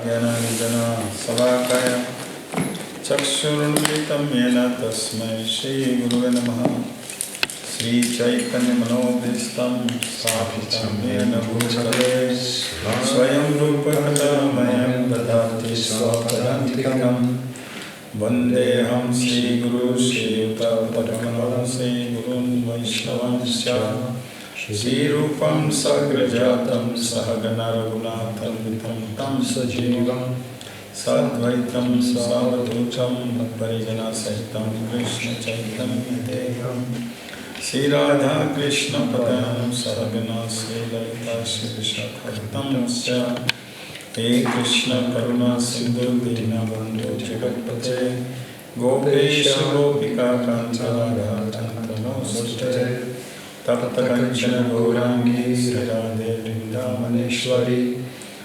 Jnana Savakaya Chakshurunditam Yena Tasmai Shri Gurave Namaha Sri Chaitanya Manobhistam Sthapitam Yena Bhutale Swayam Rupa Katamayam Dadati Swapadantikam Vandeham Shri Guru Shri Yuta Padmanam Shri Gurun Vaishnavanscha Shri Rupam Sagrajatam Sahagana Raghunatham Vitam Tam Sajivam Sadvaitam Savadhutam Parijana Sahitam Krishna Chaitanya Devam Shri Radha Krishna Padanam Sahagana Shri Lalita Shri Vishakhatam Sya He Krishna Karuna Sindhu Dinabandhu Jagatpate Gopesha Gopika Kantana Radha Namaste Tapta Kanchana Gaurangi Radhe Vrindavaneshwari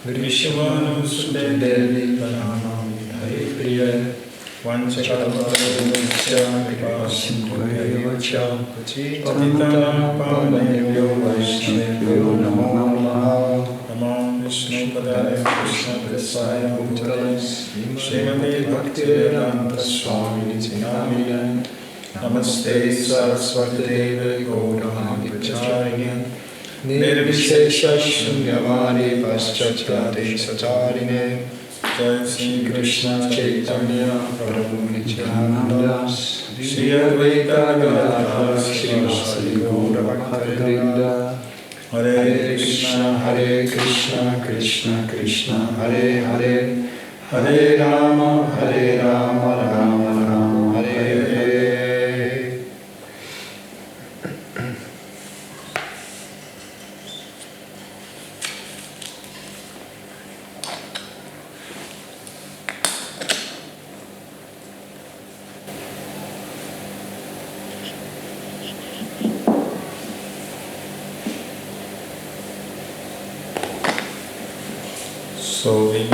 Vishwanu Sute Devi Pranamami Hari Priya Vanchakalpatarusya Kripasindhuvacha Patitanam Pavanebhyo Vaishnavebhyo Namo Namaha Namo Vishnu Padaya Krishna Prasaya Bhutale Srimati Bhaktivedanta Swami Nityanamine Namaste Saraswati Deve Gauravani Pracharini Nirvishesha Shunyavani Paschatya Desacharine Jai Shri Krishna Chaitanya Prabhu Nityananda Shri Advaita Gadadhara Srivasadi Gauravakharinda Hare Krishna Krishna Krishna Hare Hare Hare Rama Rama Rama Hare Hare. So we will be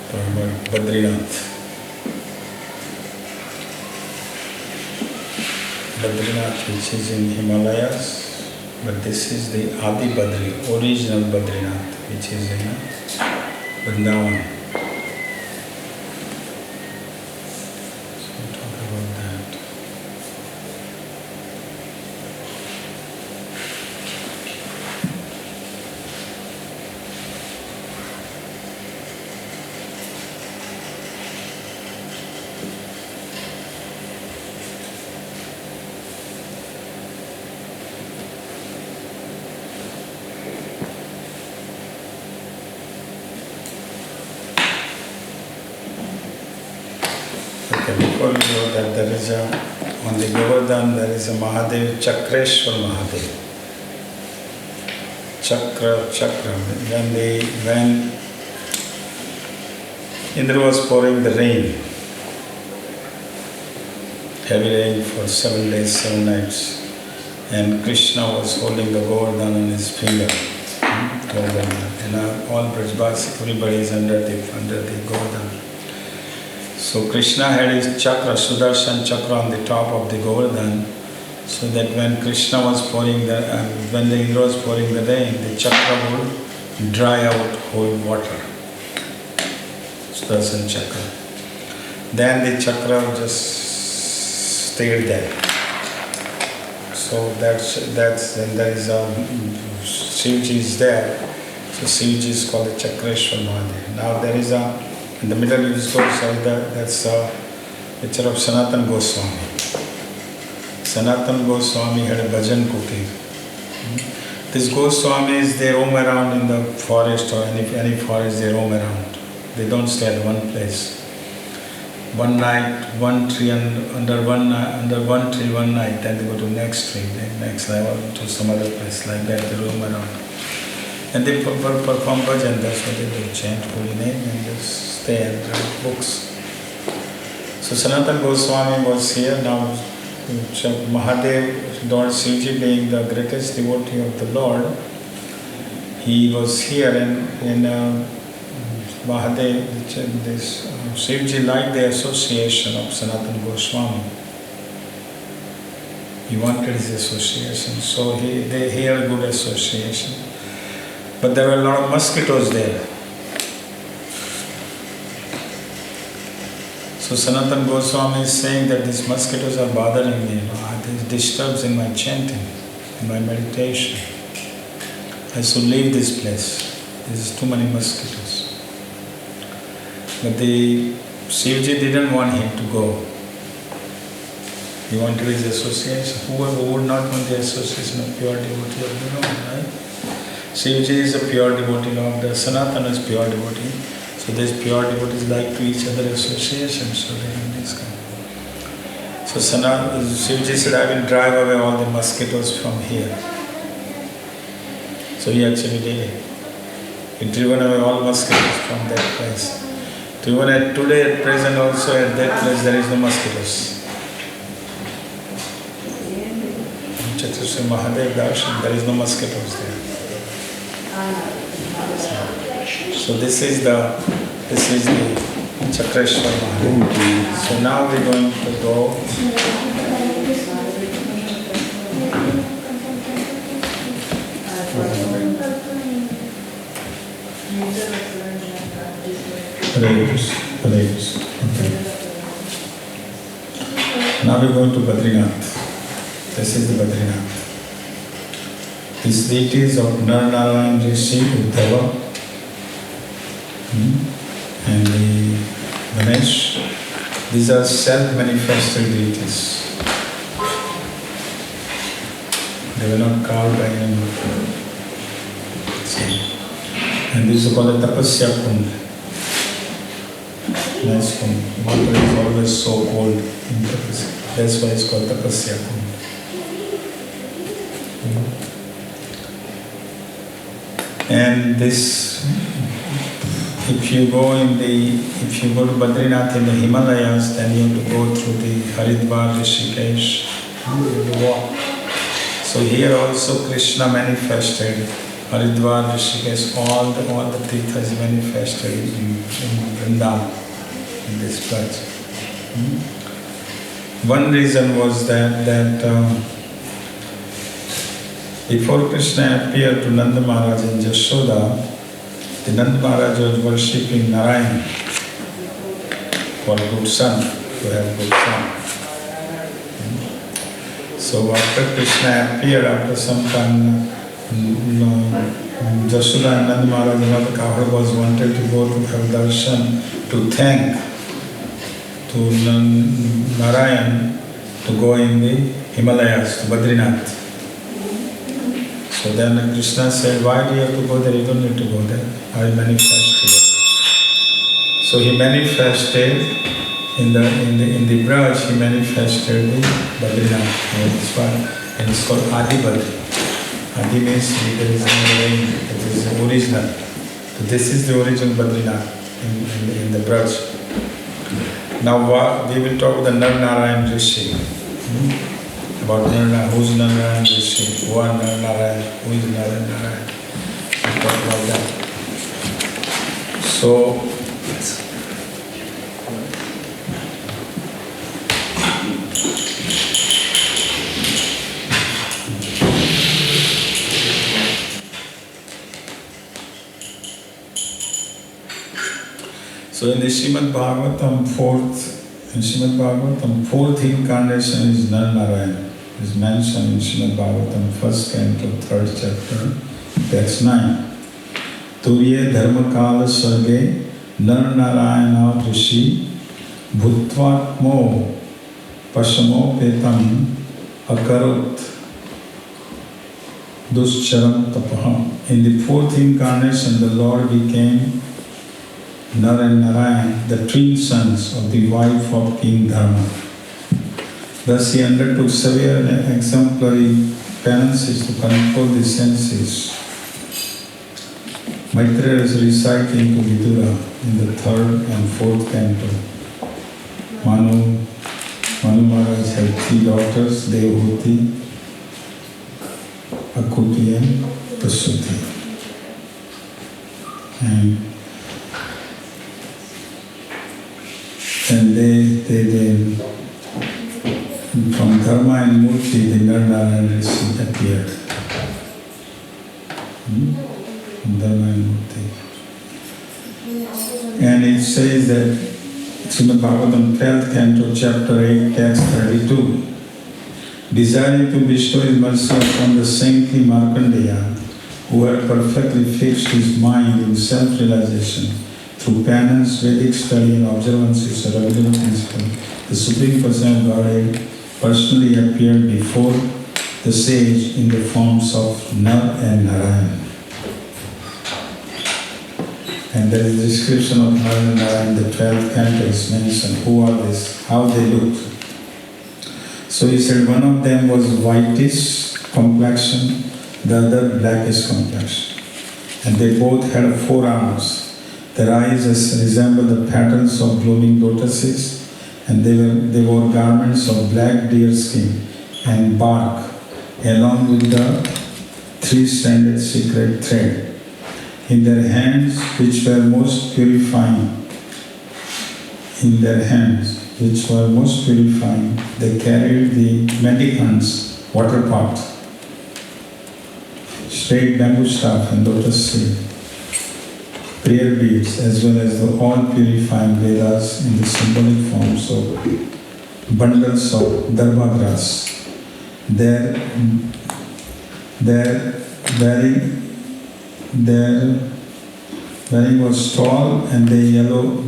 talking about Badrinath. Badrinath, which is in Himalayas, but this is the Adi Badri, original Badrinath, which is in Vrindavan. So we'll talk about that. Before we know that there is on the Govardhan there is a Mahadev, Chakreshwar Mahadev. Chakra. When Indra was pouring the rain, heavy rain for 7 days, 7 nights, and Krishna was holding the Govardhan on his finger. And all Brajbasi, everybody is under the Govardhan. So Krishna had his chakra, Sudarshan chakra on the top of the Govardhan, so that when Krishna was pouring when the Indra was pouring the rain, the chakra would dry out whole water. Sudarshan chakra. Then the chakra just stayed there. So then there is a Shivji is there. So Shivji is called the Chakreshwar Mahadev. Now there is in the middle of this course, that's a picture of Sanatan Goswami. Sanatan Goswami had a bhajan kutir. These Goswamis, they roam around in the forest or any forest, they roam around. They don't stay at one place. One night, one tree, under one tree one night, then they go to next tree, then next level to some other place, like that they roam around. And they perform bhajan, that's what they do, chant holy name and just stay and write books. So Sanatan Goswami was here. Now Mahadev, Lord Shivji being the greatest devotee of the Lord, he was here in Mahadev, Shivji liked the association of Sanatan Goswami. He wanted his association, so he had a good association. but there were a lot of mosquitoes there. So Sanatana Goswami is saying that these mosquitoes are bothering me, it disturbs in my chanting, in my meditation. I should leave this place. There's too many mosquitoes. But the Shivji didn't want him to go. He wanted his association. Whoever would not want the association of pure devotee of the Lord, right? Shivji is a pure devotee, Lord. Sanatana is pure devotee. So these pure devotees like to each other association, so they can discuss. So Shivji said, I will drive away all the mosquitoes from here. So he actually did it. He driven away all mosquitoes from that place. So even today at present also at that place there is no mosquitoes. Chaturshri Mahadev Darshan, there is no mosquitoes there. So this is the Chakreshwar Mahadev. So now we're going to go. Okay. Now we're going to Bhadrinath. This is the Bhadrinath. These deities of Narayan Rishi, Uddhava, and the Ganesh, these are self-manifested deities. They were not carved by anyone. And this is called a Tapasya Kund. Nice kund. Water is always so cold in Tapasya. That's why it's called Tapasya Kund. And this, if you go to Bhadrinath in the Himalayas, then you have to go through the Haridwar, Rishikesh, you walk. So here also Krishna manifested. Haridwar, Rishikesh, all the tirthas manifested in Vrindavan, in this place. One reason was that before Krishna appeared to Nanda Maharaj in Jashoda, the Nanda Maharaj was worshipping Narayan for a good son, to have a good son. So after Krishna appeared, after some time, Jashoda and Nanda Maharaj, another couple was wanted to go to have darshan, to thank to Narayan to go in the Himalayas, to Bhadrinath. So then Krishna said, why do you have to go there? You don't need to go there. I will manifest here. So he manifested in the Vraj, he manifested the Bhadrinath. And it's called Adi Bhadra. Adi means there is no rain, it is original. So this is the original Bhadrinath in the Vraj. Now we will talk about the Narayan Rishi. About Narayan, who is Narayan Rishi, who are Narayan, who is Narayan. We'll talk about that. So in the Srimad Bhagavatam, fourth incarnation is Narayan. It is mentioned in Srimad Bhagavatam, 1st canto, 3rd chapter, text 9. Turye dharmakala sarge Narayana rishi bhutvatmo pashamo petam akarut duscharam tapaha. In the fourth incarnation, the Lord became Nar and Narayan, the twin sons of the wife of King Dharma. Thus he undertook severe and exemplary penances to control the senses. Maitreya is reciting to Vidura in the 3rd and 4th canto. Manu Maharaj had 3 daughters, Devahuti, Akuti and Prasuti. And they from Dharma and Murti, the Narayan Rishi appeared. Dharmayamurti. And it says that Srimad Bhagavatam 12th canto chapter 8 text 32, desiring to bestow his mercy upon the saintly Markandeya, who had perfectly fixed his mind in self-realization through penance, Vedic study and observances of regular principle, the Supreme Person of Godhead personally appeared before the sage in the forms of Nar and Narayan. And there is a description of Nar and Narayan, the 12th canto is mentioned. Who are these? How they looked. So he said one of them was whitish complexion, the other blackish complexion. And they both had 4 arms. Their eyes resembled the patterns of blooming lotuses, and they wore garments of black deer skin and bark, along with the 3-stranded secret thread. In their hands, which were most purifying, they carried the mendicants' water pot, straight bamboo staff and lotus seed, prayer beads, as well as the all-purifying Vedas in the symbolic forms of bundles of dharma grass. Their bearing was tall, and their yellow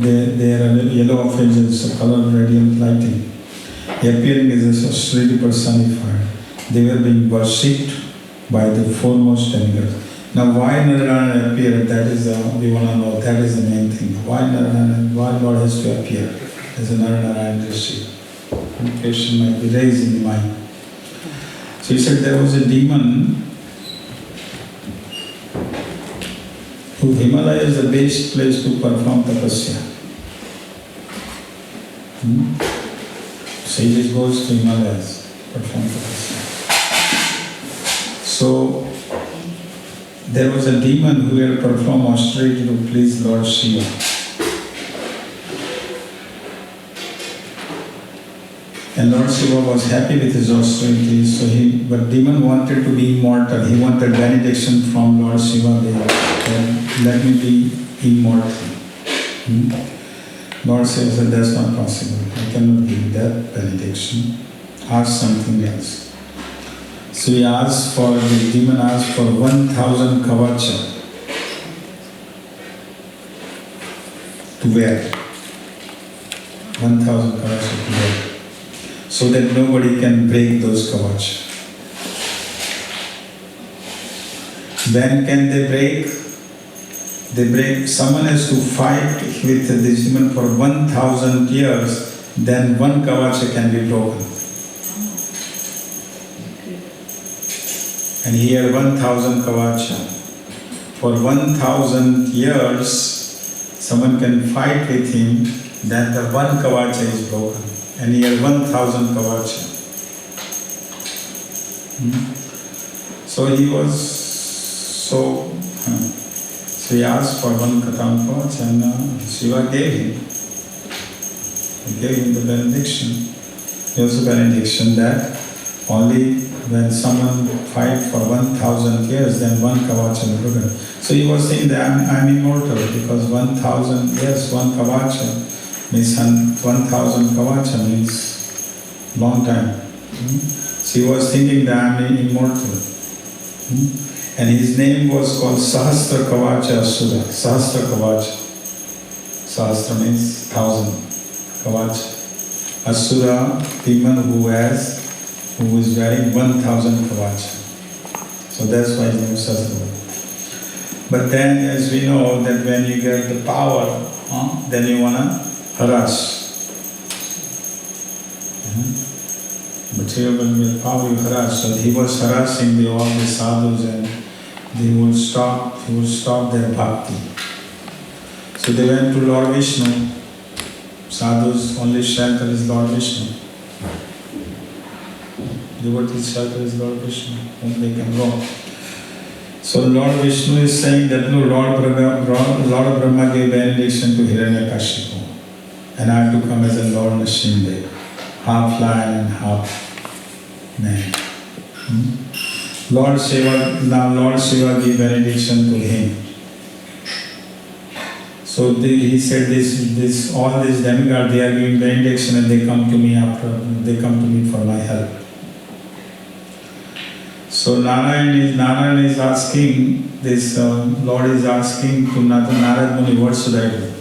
effulgence, a color of radiant lighting, appearing as a austerity personified. They were being worshipped by the foremost demigods. Now, why Narayana appeared? That is we want to know. That is the main thing. Why Narayana? Why Lord has to appear as a Narayana Rishi? One question might be raised in the mind. So he said there was a demon who Himalaya is the best place to perform tapasya. Sages goes to Himalayas, perform tapasya. So there was a demon who had performed austerity to please Lord Shiva. And Lord Shiva was happy with his austerity, but demon wanted to be immortal. He wanted benediction from Lord Shiva. Let me be immortal. Lord Shiva said, that's not possible. I cannot give that benediction. Ask something else. So the demon asked for 1,000 kavacha to wear. 1,000 kavacha to wear. So that nobody can break those kavacha. When can they break? Someone has to fight with this demon for 1,000 years, then one kavacha can be broken. And he had 1,000 kavacha. For 1,000 years, someone can fight with him, then the one kavacha is broken. And he had 1,000 kavacha. So he asked for 1,000 kavacha, and Shiva gave him. He gave him the benediction. He also benediction that only when someone fight for 1,000 years, then one kavacha will be broken. So he was saying that I'm immortal because 1,000 years, one kavacha means 1,000 kavacha means long time. So he was thinking that I'm immortal. And his name was called Sahasra Kavacha Asura. Sahasra Kavacha. Sahasra means 1,000 kavacha. Asura, demon who is wearing 1,000 kavacha. So that's why his name is Sahasra. But then, as we know, that when you get the power, then you want to harass. Material when you get power, you harass. So he was harassing all the sadhus, and he would stop their bhakti. So they went to Lord Vishnu. Sadhus only shelter is Lord Vishnu. Devotees shelter is Lord Vishnu, whom they can go. So Lord Vishnu is saying that no, Lord Brahma gave benediction to Hiranyakashipu, and I have to come as a Lord Nrsimha, half lion and half man. Lord Shiva gave benediction to him. So he said this all these demigods, they are giving benediction and they come to me for my help. So Narayan is asking, this Lord is asking to Narad Muni, what should I do?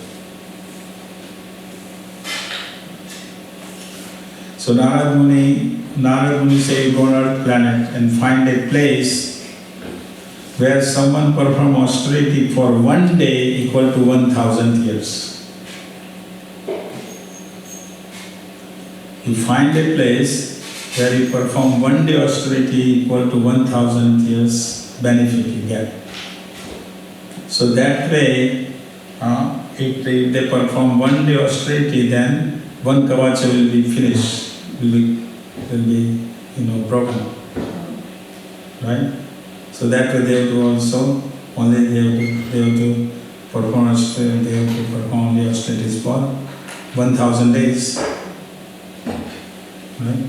So Narad Muni say, go on Earth planet and find a place where someone perform austerity for one day equal to 1,000 years. You find a place where you perform one day austerity equal to 1,000 years benefit you get. So that way, if they perform one day austerity, then one kavacha will be finished, will be broken, right? So that way they have to also, only they have to perform austerity, they have to perform only austerities for 1,000 days. Right?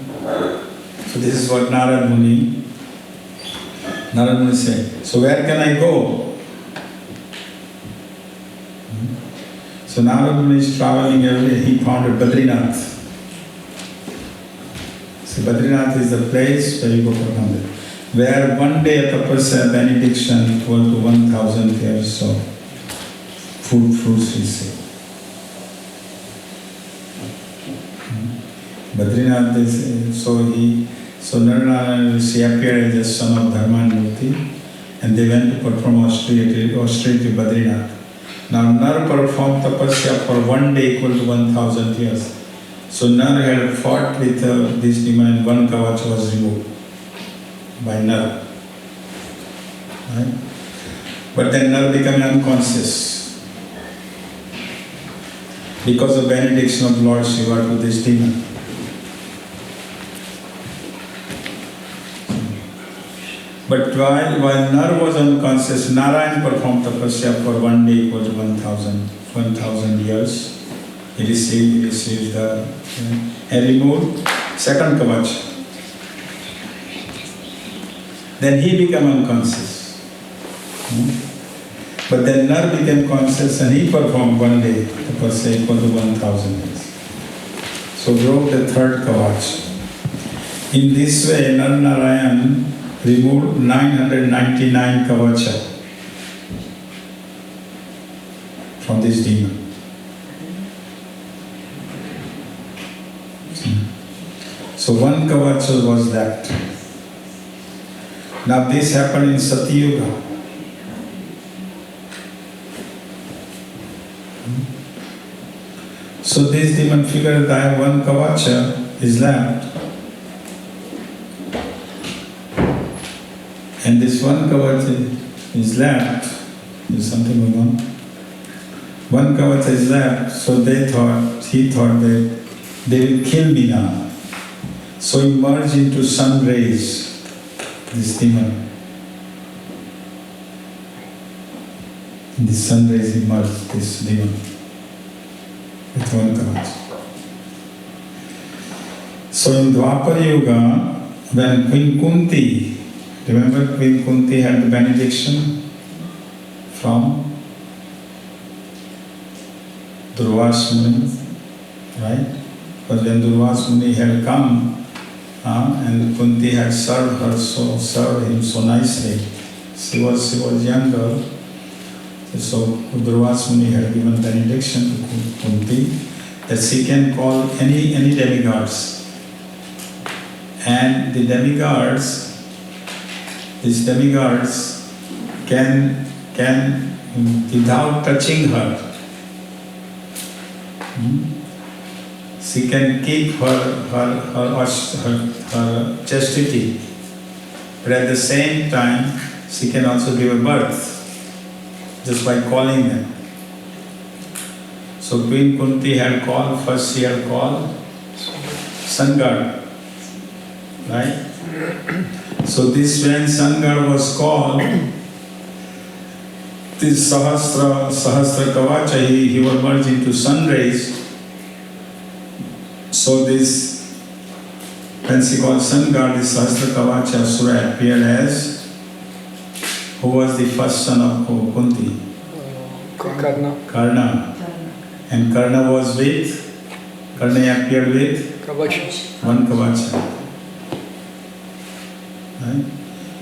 So this is what Narad Muni said. So where can I go? So Narad Muni is traveling every day. He found a Bhadrinath. So Bhadrinath is the place where you go for Bhadra, where one day tapasya benediction equal to 1,000 years of fruits receive. Bhadrinath is, so Narayana Rishi appeared as the son of Dharma and Murti, and they went to perform austerity Bhadrinath. Now Nar performed tapasya for one day equal to 1,000 years. So Nar had fought with this demon, one kavacha was removed by Nar. Right? But then Nar became unconscious because of benediction of Lord Shiva to this demon. But while Nar was unconscious, Narayan performed tapasya for one day equal to 1,000 years. He received the and removed second kavacha. Then he became unconscious. But then Nar became conscious and he performed one day tapasya equal to 1,000 years. So broke the third kavacha. In this way, Narayan removed 999 kavacha from this demon. So one kavacha was left. Now this happened in Satyuga. So this demon figured that one kavacha is left. And this one kavacha is left. There's something going on. One kavacha is left, so he thought that they will kill me now. So he merged into sun rays, this demon. In the sun rays he merged, this demon, with one kavacha. So in Dwapara Yuga, when Queen Kunti, remember Queen Kunti had the benediction from Durvas Muni, right? But when Durvas Muni had come, and Kunti had served him so nicely. She was younger, so Durvas Muni had given benediction to Kunti that she can call any demigods, and these demigods can without touching her, she can keep her chastity, but at the same time she can also give a birth just by calling them. So Queen Kunti had called, first she had called sun god, right? So this when sun god was called, this Sahasra Kavacha, he was merged into sun rays. So this, when she called sun god, this Sahasra Kavacha Asura appeared as, who was the first son of Kunti? Karna. Karna. And Karna was with? Karna appeared with? Kavacha. One Kavacha. Right?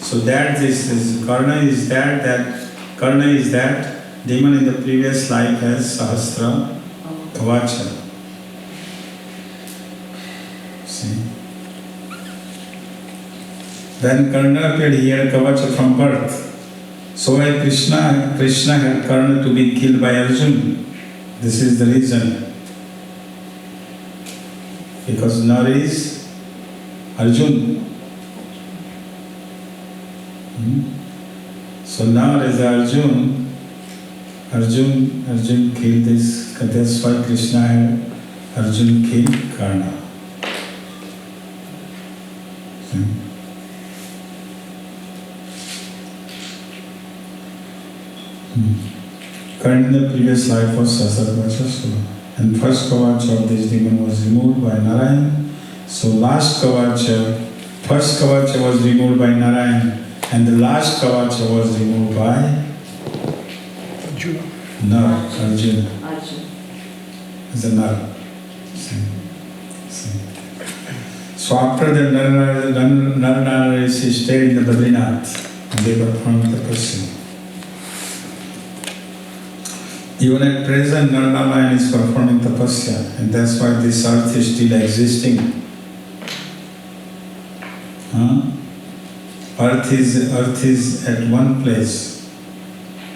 So that this is Karna is that demon in the previous life has Sahasra Kavacha. See? When Karna appeared, he had Kavacha from birth. So why Krishna had Karna to be killed by Arjuna? This is the reason. Because Nar is Arjuna. So Nar is Arjuna. Arjuna killed this. That's why Krishna had Arjuna killed Karna. See? Karna in the previous life was Sasakvacha, and first Kavacha of this demon was removed by Narayan. So last Kavacha, first Kavacha was removed by Narayan, and the last Kavacha was removed by Arjuna. Nar, Arjuna. Is a Nar. See. So after the Nara Rishi stayed in the Bhadrinath, and they performed tapasya. Even at present, Narayan is performing tapasya, and that's why this earth is still existing. Earth is at one place.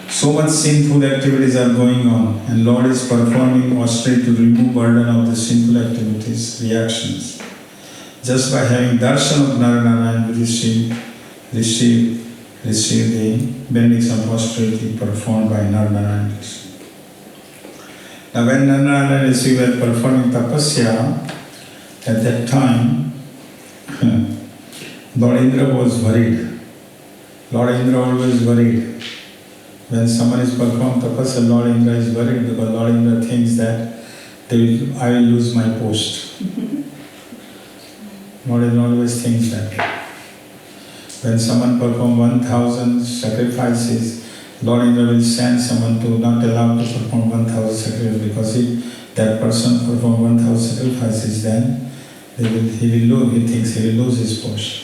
So much sinful activities are going on, and Lord is performing austerity to remove burden of the sinful activities, reactions. Just by having darshan of Narayan, we receive the benediction of austerity performed by Narayan. Now when Narayan Rishi were performing tapasya, at that time, Lord Indra was worried. Lord Indra always worried. When someone is performing tapasya, Lord Indra is worried because Lord Indra thinks that I will lose my post. Lord Indra always thinks that. When someone performs 1,000 sacrifices, Lord Indra will send someone to not allow to perform 1,000 sacrifices, because if that person performs 1,000 sacrifices, then he thinks he will lose his post.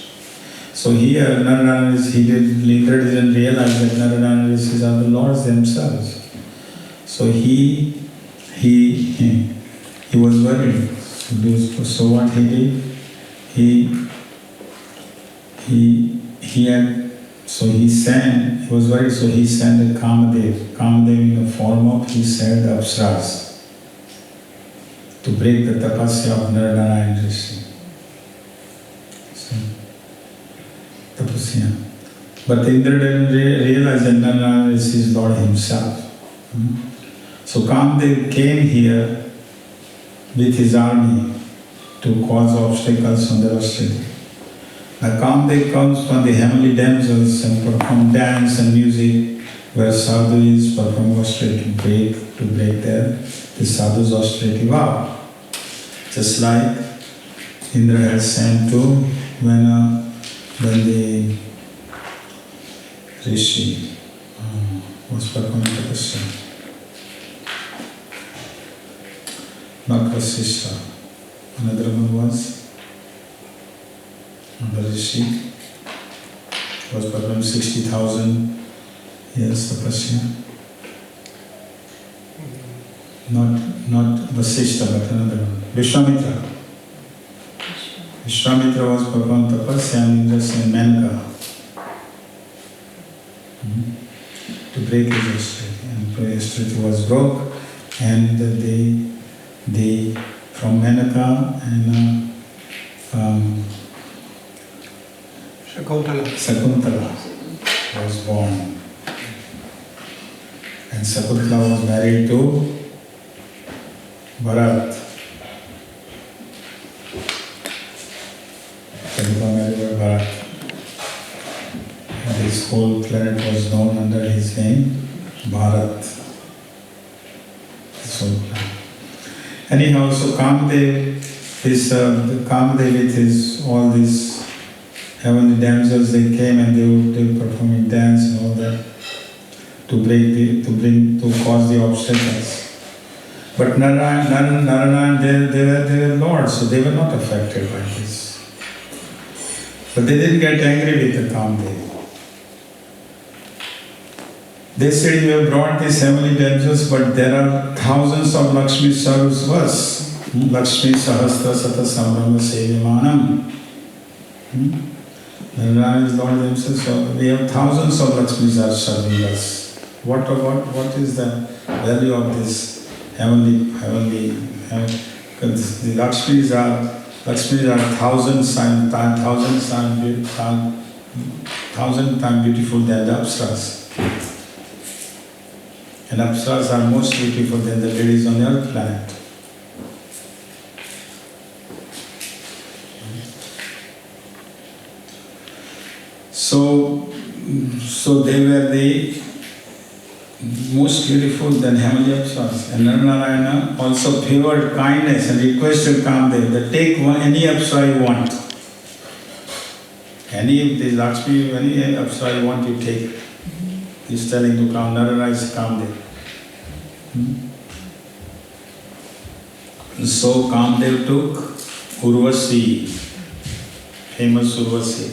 So here, Indra didn't realize that Narayan Rishis are the Lords themselves. So he was worried. So what he did, he was worried, so he sent a Kamadev in the form of, he sent the Apsaras to break the tapasya of Narayan Rishi. So, tapasya. But Indra didn't realize that Narayan Rishi is Lord himself. So Kamadev came here with his army to cause obstacles on the austerity. Now Kamadev comes from the heavenly damsels and perform dance and music, where sadhu is performing austerity to break the sadhu's austerity vow. Just like Indra has sent to when the Rishi was performing tapasya. Not Vasishtha. Another one was the Rishi was performing 60,000 years tapasya. Not Vasishtha, but another one. Vishwamitra. Vishwamitra was performing tapasya and Indra sent Menaka to break his austerity. And the austerity was broke, and they from Menaka and Sakuntala was born. And Sakuntala was married to Bharat. Sakuntala married to Bharat. And this whole planet was known under his name, Bharat. This whole planet. Anyhow, so Kamadev with his all these heavenly damsels, they came and they were performing dance and all that. to cause the obstacles. But Narayana, they were lords, so they were not affected by this. But they didn't get angry with the Kamdev. They said, you have brought these heavenly damsels, but there are thousands of Lakshmi Sarvas. Lakshmi Sahasra Sata Sambrahma Sevimanam. Narayana is Lord himself, so we have thousands of Lakshmis are serving us. What is the value of this heavenly, because the Lakshmis are thousand times beautiful than the Apsaras. And Apsaras are most beautiful than the ladies on the earth planet. So they were the most beautiful than heavenly Apsaras. And Narayana also favored kindness and requested Kamdev that take any Apsara you want. Any of the Lakshmi, any Apsara you want, you take. He's telling to Narayana is Kamdev. So Kamdev took Urvasi, famous Urvasi,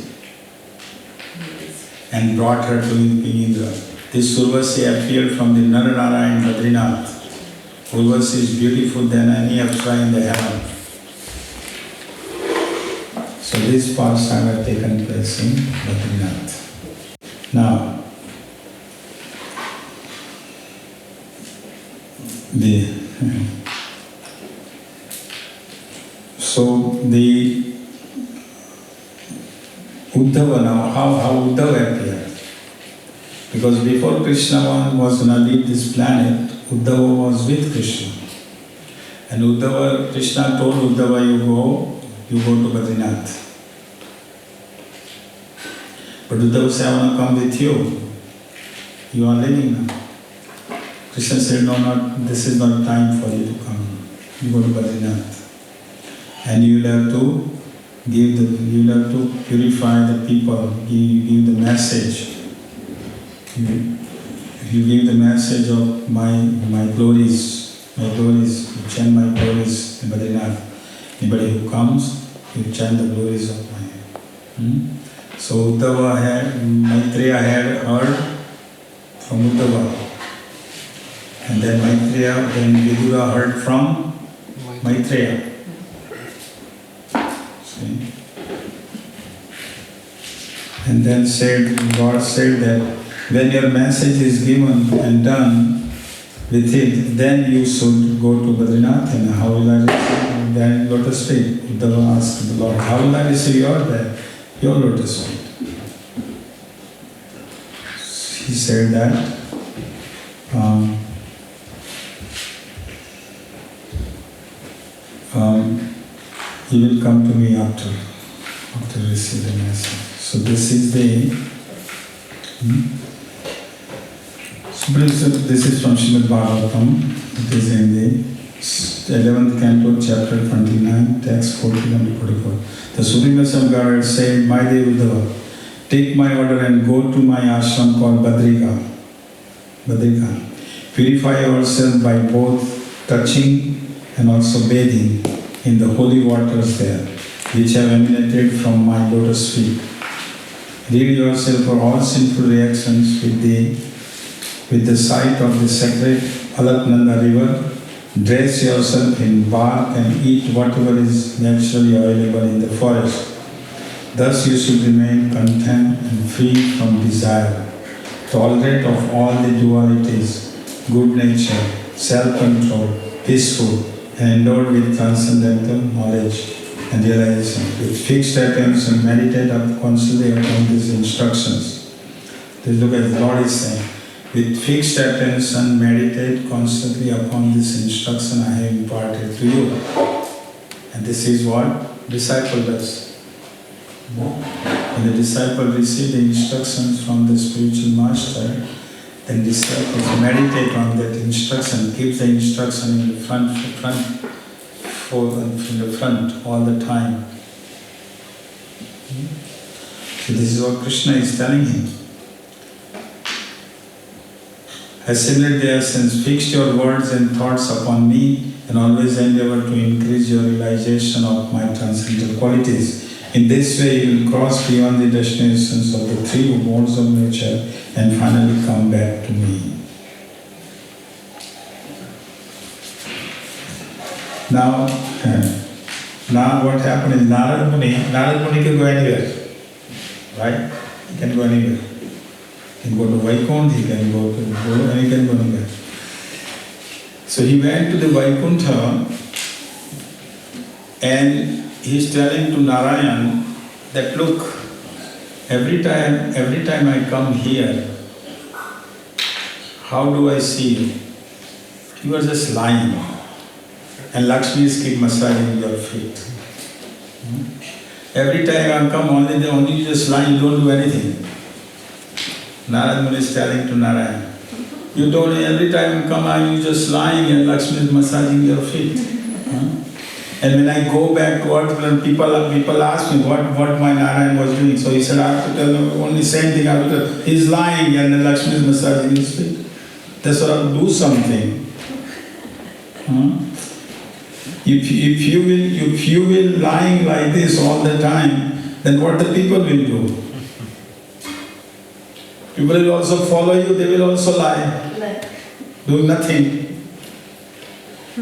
and brought her to King Indra. This Urvasi appeared from the Narayana in Bhadrinath. Urvasi is beautiful than any Apsara in the heaven. So these pastimes have taken place in Bhadrinath. Now, the Uddhava now, how Uddhava appeared. Because before Krishna was going to leave this planet, Uddhava was with Krishna. And Uddhava, Krishna told Uddhava, you go to Bhadrinath. But Uddhava said, I want to come with you. You are leaving now. Krishna said, no, this is not time for you to come. You go to Bhadrinath. And you will have to purify the people, give the message. If you give the message of my glories, you chant my glories in Bhadrinath. Anybody who comes, you chant the glories of my. So Maitreya had heard from Uddhava. And then Vidura heard from Maitreya. See? And then God said that when your message is given and done with it, then you should go to Bhadrinath. And how will I receive? Then lotus feet. Uddhava asked the Lord, how will I receive your lotus feet? He said that he will come to me after receiving the message. So this is this is from Srimad Bhagavatam. It is in the 11th canto, chapter 29, text 40 and 44. The Supreme of God said, my dear Uddhava, take my order and go to my ashram called Bhadrika. Purify yourself by both touching and also bathing in the holy waters there, which have emanated from my lotus feet. Rid yourself of all sinful reactions with the sight of the sacred Alaknanda river. Dress yourself in bark and eat whatever is naturally available in the forest. Thus you should remain content and free from desire, tolerant of all the dualities, good nature, self-control, peaceful, and endowed with transcendental knowledge and realization. With fixed attention, meditate constantly upon these instructions. Please look at the Lord is saying, with fixed attention, meditate constantly upon this instruction I have imparted to you. And this is what disciple does. When the disciple receives the instructions from the spiritual master, then disciples meditate on that instruction, keep the instruction in the front all the time. So this is what Krishna is telling him. Assimilate the essence, fix your words and thoughts upon me, and always endeavor to increase your realization of my transcendental qualities. In this way, you will cross beyond the destinations of the three modes of nature and finally come back to me. Now what happened is Narad Muni can go anywhere, right? He can go anywhere. He can go to Vaikuntha, he can go to Guru, and he can go anywhere. So he went to the Vaikuntha and he's telling to Narayan that, look, every time I come here, how do I see you? You are just lying. And Lakshmi is keep massaging your feet. Every time I come, only you just lie, you don't do anything. Narad Muni is telling to Narayan, you don't, every time I come, you just lying and Lakshmi is massaging your feet. And when I go back to earth, people ask me what my Narayan was doing. So he said, I have to tell them only same thing. I have to tell them, he's lying and then Lakshmi is massaging his feet. That's what I have to do something. If you will lying like this all the time, then what the people will do? People will also follow you, they will also lie. Do nothing.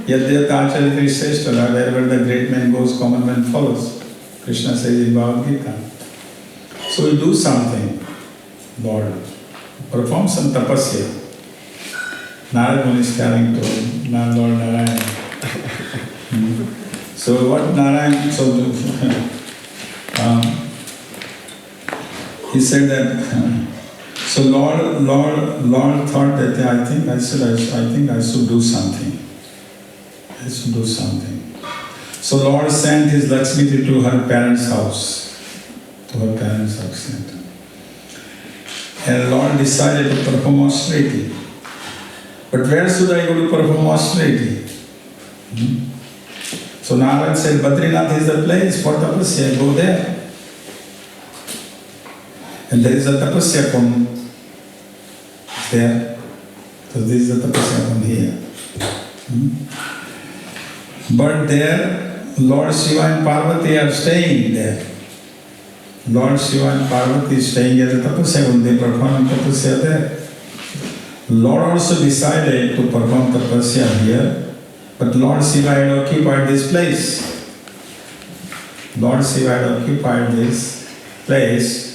Yet they are Acharya says to wherever the great man goes, common man follows. Krishna says in Bhagavad Gita. So we do something, Lord. Perform some tapasya. Narad Muni is telling to Lord Narayan. So what Narayan, he said that, so Lord thought that I think I should do something. I should do something. So Lord sent his Lakshmi to her parents' house. To her parents' house. And Lord decided to perform austerity. But where should I go to perform austerity? So Narad said, Badrinath is the place for tapasya, go there. And there is a tapasya from there. So this is the tapasya from here. But there, Lord Shiva and Parvati are staying there. Lord Shiva and Parvati is staying at the tapasya when they perform tapasya there. Lord also decided to perform tapasya here. But Lord Shiva had occupied this place. Lord Shiva had occupied this place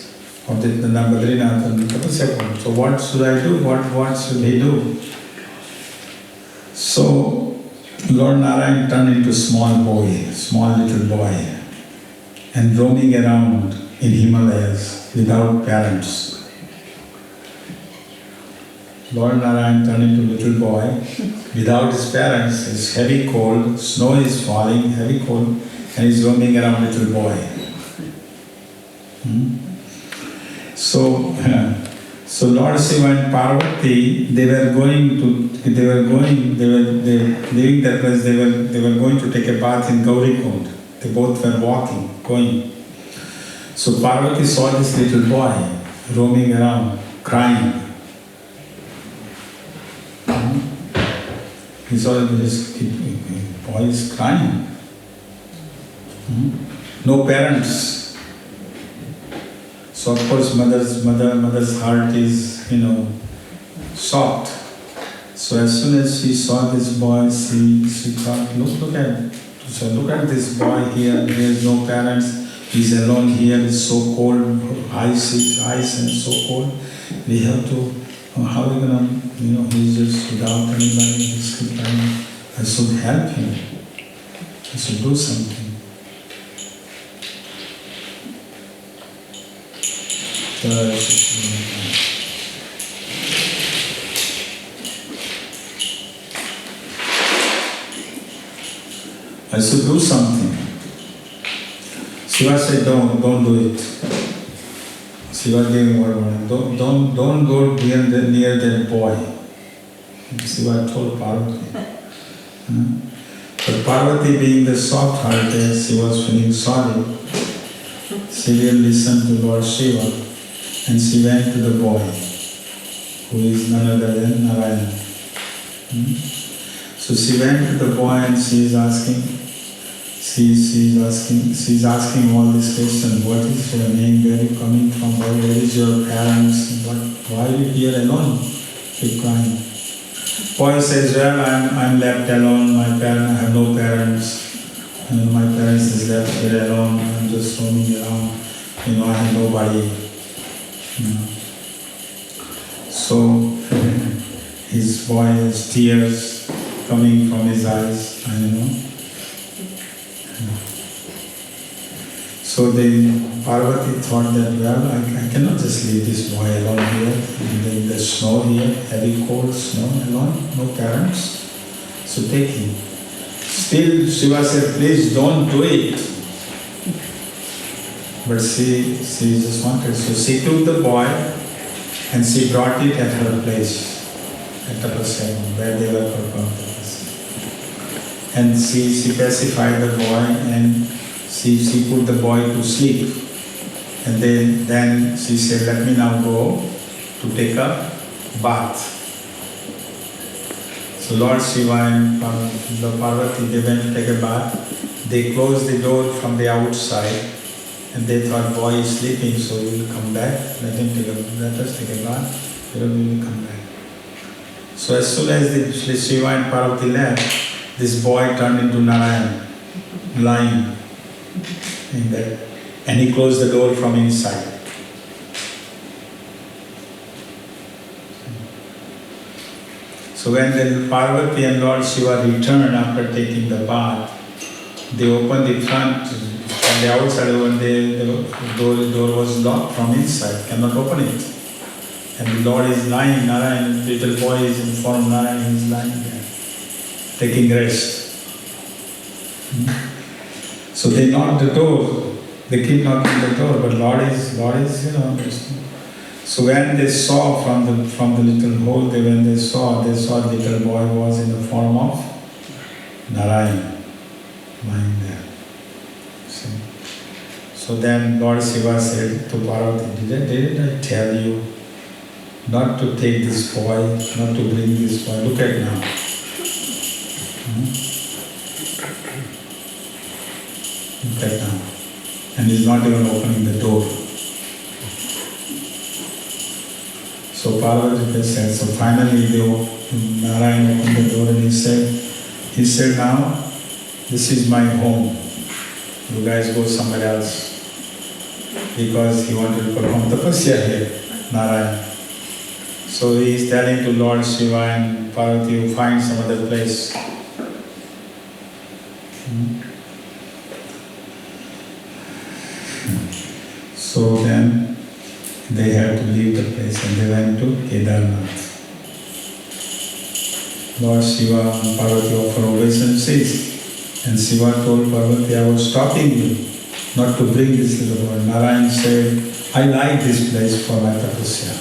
of the Badrinath and Tapasya. So what should I do? What should he do? So Lord Narayan turned into small little boy, and roaming around in Himalayas without parents. Lord Narayan turned into little boy without his parents. It's heavy cold, snow is falling, heavy cold, and he's roaming around little boy. So Lord Shiva and Parvati, they were leaving that place, they were going to take a bath in Gaurikund. They both were going. So Parvati saw this little boy roaming around, crying. He saw that this boy is crying. No parents. So of course mother's heart is, soft. So as soon as she saw this boy, she thought, look at this boy here. He has no parents. He's alone here. It's so cold. Ice and so cold. We have to. How are we gonna? He's just without anybody. He's crying. I should help him. I should do something. I should do something. Shiva said, don't do it. Shiva gave me warning. Don't go near that boy. Shiva told Parvati. But Parvati, being the soft-hearted, she was feeling sorry. She didn't listen to Lord Shiva, and she went to the boy. who is none other than Narayana. So she went to the boy and she's asking all these questions. What is your name? Where are you coming from? Where is your parents? Why are you here alone? Keep crying. Boy says, well, I'm left alone. I have no parents. And my parents is left here alone. I'm just roaming around. I have nobody. So his boy has tears coming from his eyes. So then Parvati thought that, well, I cannot just leave this boy alone here in the snow here, heavy cold snow alone, no parents. So take him. Still Shiva said, please don't do it. But she just wanted. So she took the boy and she brought it at her place, at Tapasya, where they were performing Tapasya. And she pacified the boy and she put the boy to sleep. And then she said, let me now go to take a bath. So Lord Shiva and Parvati, they went to take a bath. They closed the door from the outside and they thought, boy is sleeping, so we will come back. Let us take a bath, we will come back. So as soon as the Shiva and Parvati left, this boy turned into Narayana, lying in there, and he closed the door from inside. So when the Parvati and Lord Shiva returned after taking the bath, they opened the front, from the outside, the door was locked from inside, cannot open it. And the Lord is lying, Narayana, little boy is in form of Narayana, he is lying there, taking rest. So they knocked the door, they keep knocking the door, but Lord is, So when they saw from the little hole, when they saw the little boy was in the form of Narayana, lying there. See? So then Lord Shiva said to Parvati, did I tell you not to take this boy, not to bring this boy? Look at now. Look at now. And he's not even opening the door. So Parvati said, so finally Narayana opened the door and he said, now this is my home. You guys go somewhere else. Because he wanted to perform tapasya here, Narayana. So he is telling to Lord Shiva and Parvati, you find some other place. So then they had to leave the place and they went to Kedarnath. Lord Shiva and Parvati offered obeisances and Shiva told Parvati, I was stopping you not to bring this little boy. Narayana said, I like this place for my tapasya.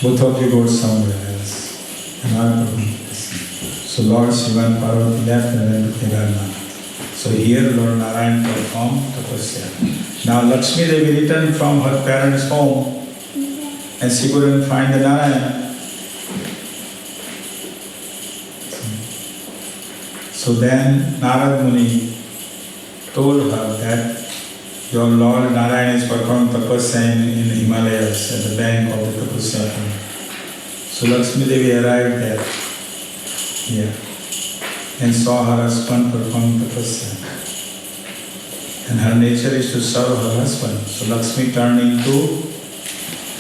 Both of you go somewhere else. And I performed tapasya. So Lord Shiva and Parvati left and went to Kedarnath. So here Lord Narayana performed tapasya. Now Lakshmi Devi returned from her parents' home and she couldn't find the Narayana. So then Narad Muni told her that your Lord Narayana is performing tapasya in the Himalayas at the bank of the tapasya. So Lakshmi Devi arrived there here and saw her husband performing tapasya. And her nature is to serve her husband. So Lakshmi turned into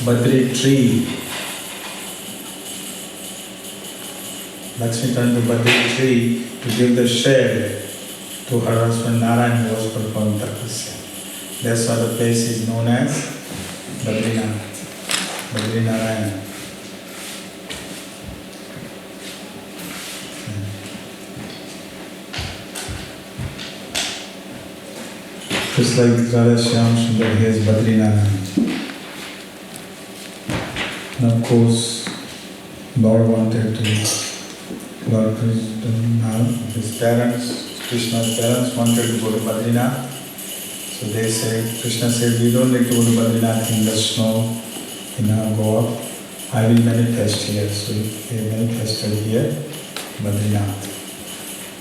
Bhadra tree. Lakshmi turned to Bhadra tree to give the shade to her husband Narayana who was performing tapasya. That's why the place is known as Badrinath, Badrinarayana. Just like Radha Shyam Sundar, he is Badrinarayana. And of course, Lord wanted to, his parents, Krishna's parents wanted to go to Badrinath. So they said, Krishna said, we don't need to go to Badrinath in the snow, go up. I will manifest here. So they manifested here, Badrinath.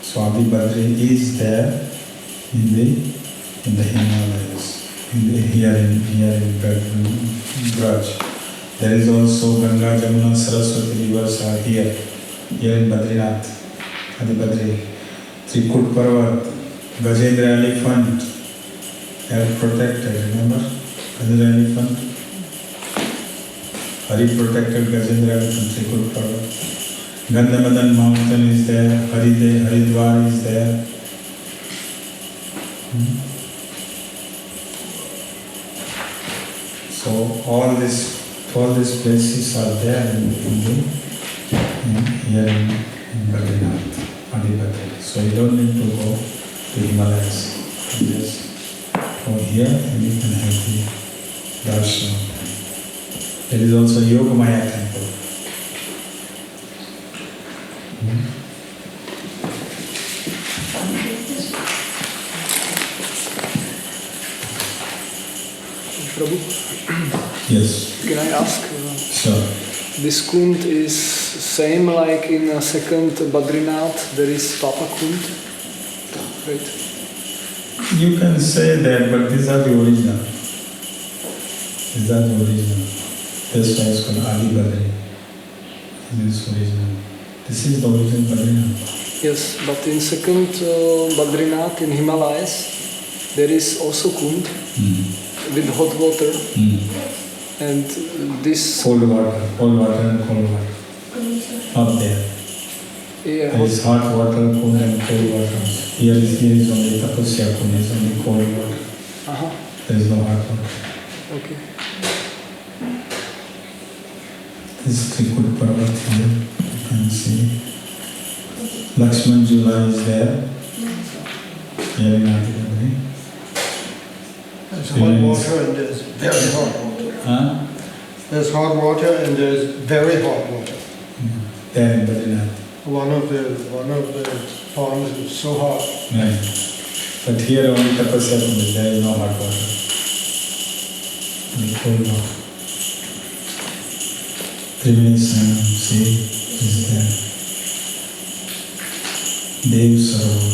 So Adi Badri is there in the Himalayas, here in Vraj. There is also Ganga, Jamuna, Saraswati rivers are here in Badrinath, Adi Badri. Trikut Parvat, Gajendra elephant, they are protected, remember? Gajendra elephant. Hari protected Gajendra elephant, Trikut Parvat. Gandhamadan mountain is there, Haridwar is there. So all these places are there here in Badrinath, Adi Badri. So you don't need to go to Himalayas. You just go here and you can have the darshan. There is also Yogamaya temple. Prabhu, Yes. can I ask? Sure. This Kund is same like in a second Badrinath, there is Papa Kund, right? You can say that, but these are the original. These are the original. That's why it's called Adi Badri. This is original. This is the original Badrinath. Yes, but in second Badrinath in Himalayas, there is also Kund with hot water. And this Cold water and cold water. Up there. yeah, There is hot water, cold and cold water. Here is only tapasya kund, is only cold water. There is no hot water. okay. This is Trikut Parvat here, you can see. Lakshman Jula is there. Here in Adi Badri. There's hot water and there's very hot water. There's hot water and there's very hot water. There in Badrinath. One of the ponds is so hot. Right. But here only tapasya kund, there is no hot water. Only cold water. Triveni Sangam, see, is there. Dev Sarovar.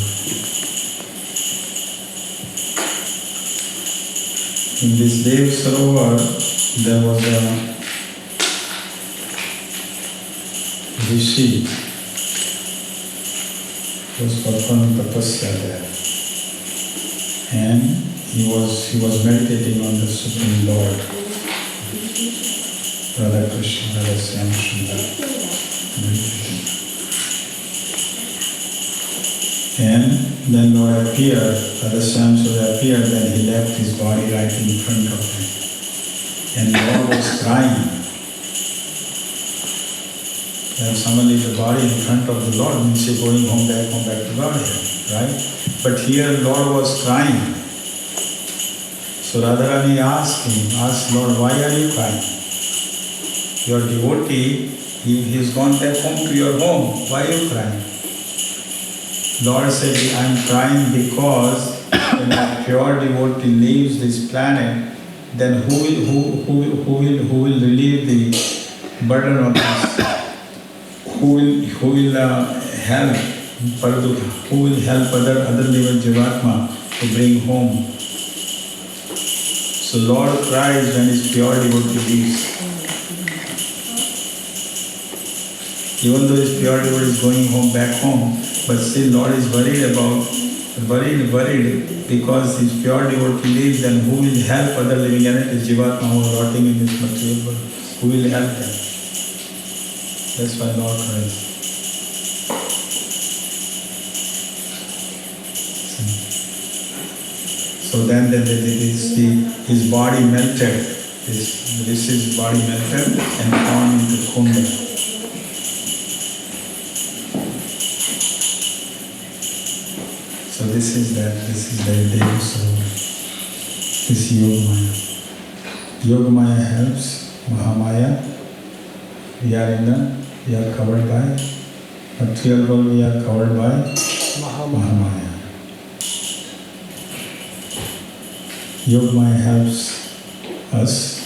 In this Dev Sarovar, there was a rishi who was performing tapasya there. And he was meditating on the Supreme Lord, Radha Krishna, Radha Syam Sundar. And then Lord appeared, Radha Syam Sundar appeared, then he left his body right in front of him. And Lord was crying. When someone leaves the body in front of the Lord, means you're going home back to God here, right? But here Lord was crying. So Radharani asked Lord, why are you crying? Your devotee, he's gone back home to your home. Why are you crying? Lord said, I'm crying because when a pure devotee leaves this planet, then who will relieve the burden of this? Who will help Pardu? Who will help other living Jivatma to bring home? So Lord cries when his pure devotee leaves. Even though his pure devotee is going back home, but still Lord is worried because his pure devotee leaves, and who will help other living entities, Jivatma, who are rotting in this material world? Who will help them? That's why Lord cries. So then his body melted, his body melted and formed into Kunda. So this is the Dev Sarovar. This is Yogamaya. Yogamaya helps Mahamaya. We are covered by material world, we are covered by Mahamaya. Yogmaya helps us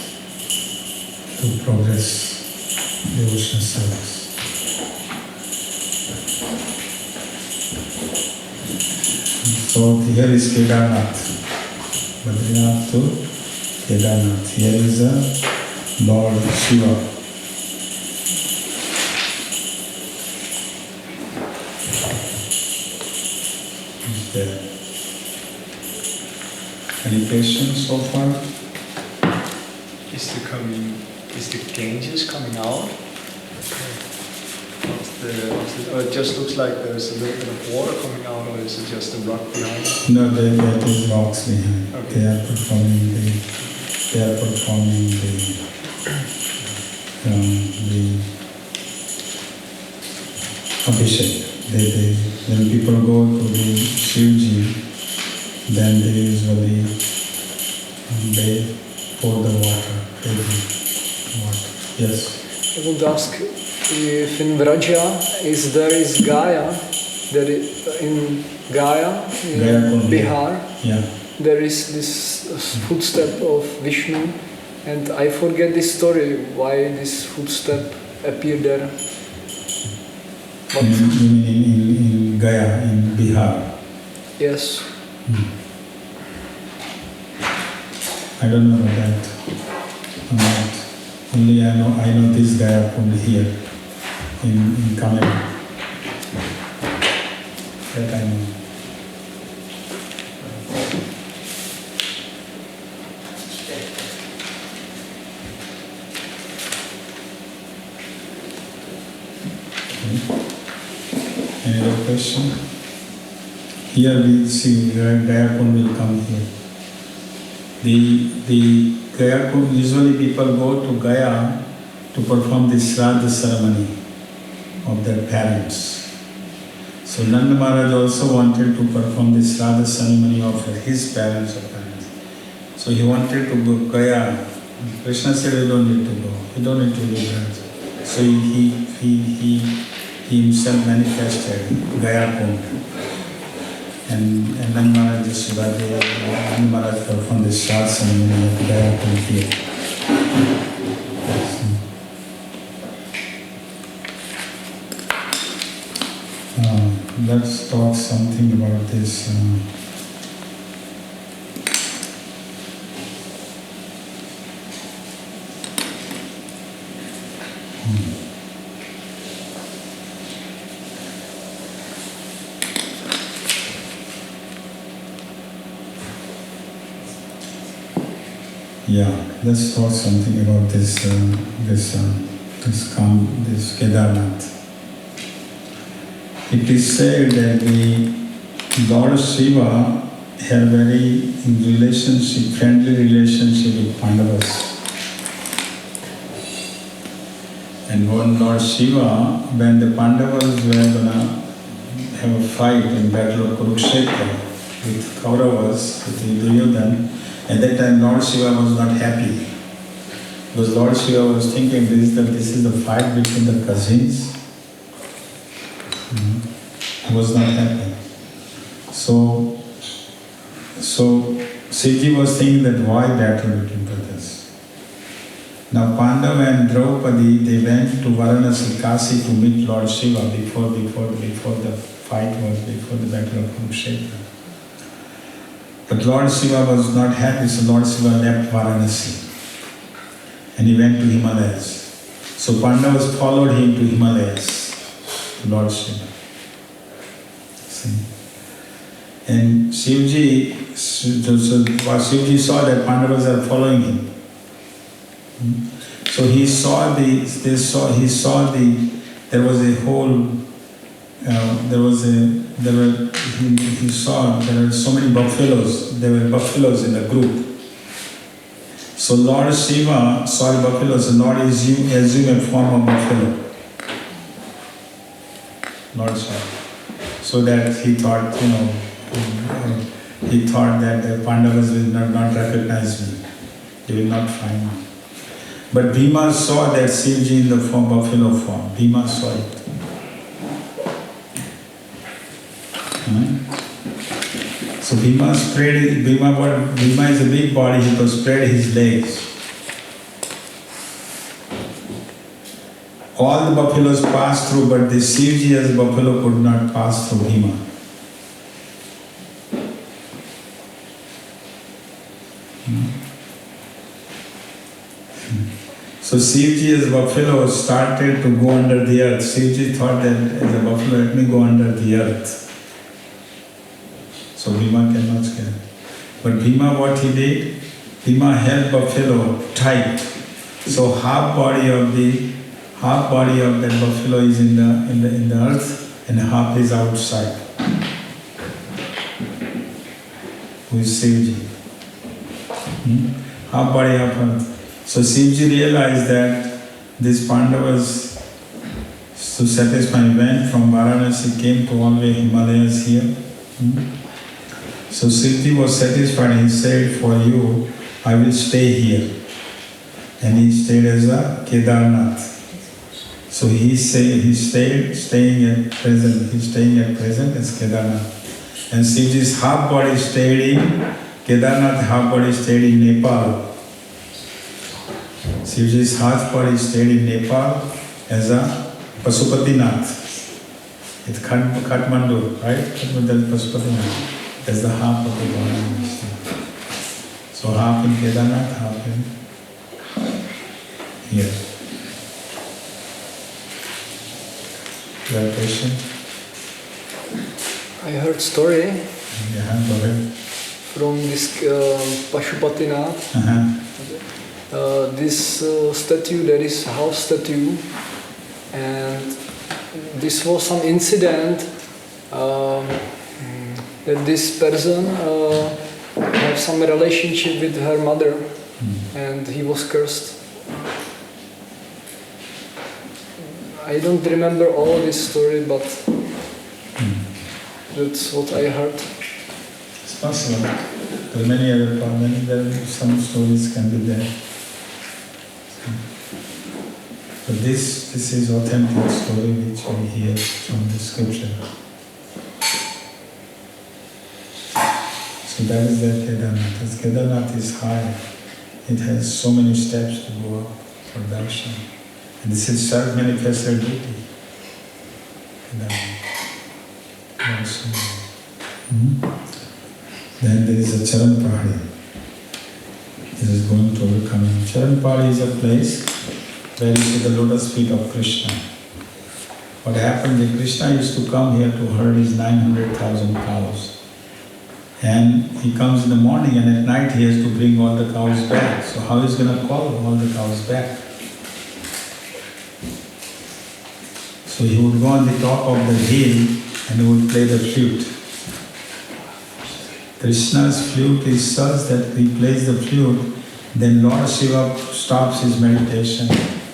to progress devotional service. So here is Kedarnath, Badrinath to Kedarnath. Here is Lord Shiva. He's there. Any questions so far? Is the Ganges coming out? It just looks like there's a little bit of water coming out, or is it just a rock behind? No, that is rocks behind. Okay. They are performing the Abhishek. When people go to the Shivji, then they usually pour the water. Yes. I would ask if in Vraja is Gaya, in Gaya, in Bihar, Yeah. there is this footstep of Vishnu, and I forget this story, why this footstep appeared there. But In Gaya, in Bihar. yes, I don't know about that. Only I know this Gaya from here in Canada. That I know. Any other question? Here we see Gaya Kund will come here. The Gaya Kund, usually people go to Gaya to perform the Shraddha ceremony of their parents. So Nanda Maharaj also wanted to perform the Shraddha ceremony of his parents or parents. So he wanted to go Gaya. Krishna said, you don't need to go. You don't need to do that. So he himself manifested Gaya Kund. And Nanda Maharaj performed the Shraddha ceremony of Gaya Kund here. Let's talk something about this. Yeah, let's talk something about this Kedarnath. It is said that the Lord Shiva had very friendly relationship with Pandavas. And when Lord Shiva, when the Pandavas were going to have a fight in battle of Kurukshetra with Kauravas, with Duryodhana, at that time Lord Shiva was not happy. Because Lord Shiva was thinking this is the fight between the cousins. He was not happy. So Siji was thinking that why battle between brothers? Now Pandava and Draupadi, they went to Varanasi, Kasi to meet Lord Shiva before the fight was, before the battle of Kurukshetra. But Lord Shiva was not happy, so Lord Shiva left Varanasi and he went to Himalayas. So Pandavas followed him to Himalayas, to Lord Shiva. See? And Shivji saw that Pandavas are following him. So he saw there was a whole, he saw there were so many buffaloes, there were buffaloes in the group. So Lord Shiva saw the buffaloes, and Lord assumed a form of buffalo. Lord Shiva. So that he thought, that the Pandavas will not recognize me. They will not find me. But Bhima saw that Shivji in the buffalo form. Bhima saw it. So Bhima is a big body, he could spread his legs. All the buffaloes passed through, but the Shivji as a buffalo could not pass through Bhima. So Shivji as a buffalo started to go under the earth. Shivji thought that as a buffalo, let me go under the earth. So Bhima cannot scare. But Bhima, what he did? Bhima held buffalo tight. So half body of that buffalo is in the earth and half is outside. Who is Shivji? Half body, half earth. So Shivji realized that these Pandavas, to satisfy, went from Varanasi, came to all the Himalayas here. So Shivji was satisfied. He said, for you, I will stay here. And he stayed as a Kedarnath. So he's staying at present as Kedarnath. And Shivji's half body stayed in Kedarnath, half body stayed in Nepal. Shivji's half body stayed in Nepal as a Pasupatinath. It's Kathmandu, right? Pasupatinath. That's the half of the body. So half in Kedarnath, half in here. You have a question? I heard story Yeah, go ahead. from this Pashupatinath. This statue, there is a house statue, and this was some incident that this person had some relationship with her mother, and he was cursed. I don't remember all this story, but that's what I heard. It's possible. There are many other problems. Some stories can be there. But this is authentic story which we hear from the scripture. So that is the Kedarnath. As Kedarnath is high, it has so many steps to go up for darshan. And this is self-manifested beauty. Then there is a Charan Pahadi. This is going to overcome. Charan Pahadi is a place where you see the lotus feet of Krishna. What happened is Krishna used to come here to herd his 900,000 cows. And he comes in the morning and at night he has to bring all the cows back. So how is he going to call all the cows back? So he would go on the top of the hill and he would play the flute. Krishna's flute is such that he plays the flute, then Lord Shiva stops his meditation,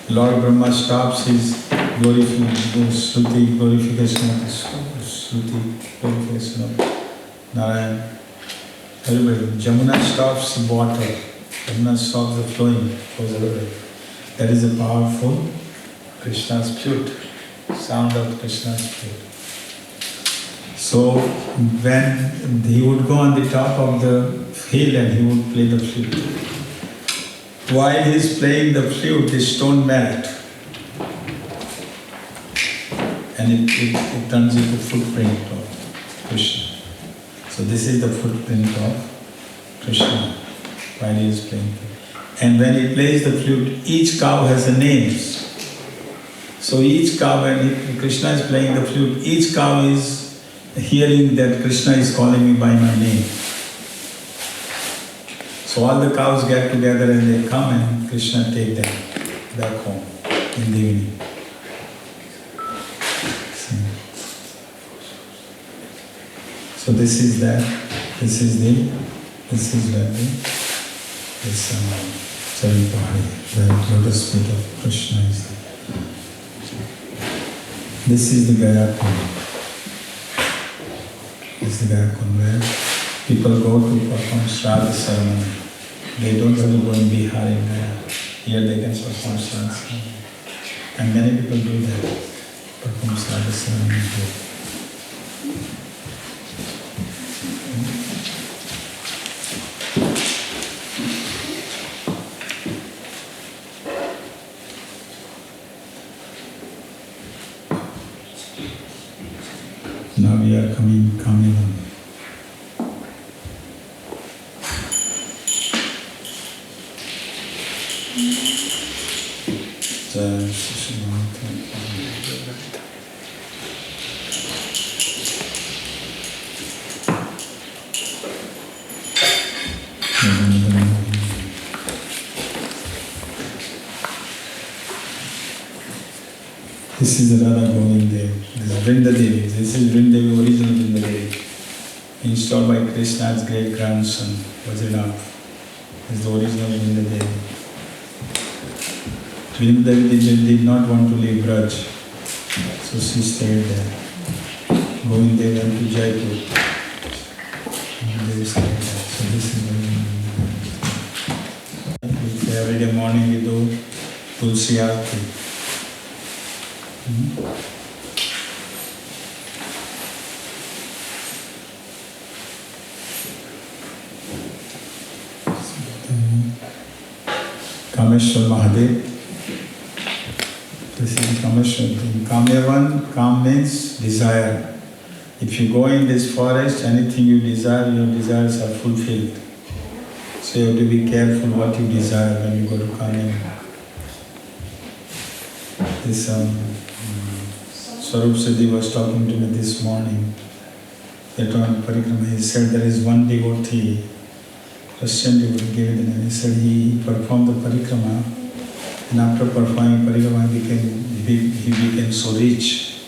Lord Brahma stops his glorification of Narayan. Everybody, Jamuna stops the water, Jamuna stops the flowing, goes away. That is a powerful Krishna's flute, sound of Krishna's flute. So when he would go on the top of the hill and he would play the flute. While he is playing the flute, the stone melt and it turns into footprint of Krishna. So this is the footprint of Krishna while he is playing. And when he plays the flute, each cow has a name. So each cow, when Krishna is playing the flute, each cow is hearing that Krishna is calling me by my name. So all the cows get together and they come and Krishna take them back home in the evening. So this is where Charan Pahadi, where the lotus feet of Krishna is there. This is the Gaya Kund. This is the Gaya Kund where people go to perform Shraddha ceremony. They don't have to go in Bihar in Gaya. Here they can perform Shraddha ceremony. And many people do that, perform Shraddha ceremony here. you are coming on. This is Radha Govind Dev. This is Vrinda Devi. This is Vrinda Devi, original Vrinda Devi. Installed by Krishna's great grandson, Bhadra. This is the original Vrinda Devi. Vrinda Devi did not want to leave Vraj, so she stayed there. Govind Dev went to Jaipur. And they stayed there. So this is the every day morning we do Tulsi Aarti. Kameshwar Mahadev. This is Kameshwar. Kamyavan, Kam means desire. If you go in this forest, anything you desire, your desires are fulfilled. So you have to be careful what you desire when you go to Kamyavan. This Swarup Siddhi was talking to me this morning. That on parikram, he said there is one devotee, Christian devotee gave it, and he said he performed the parikrama, and after performing parikrama he became so rich.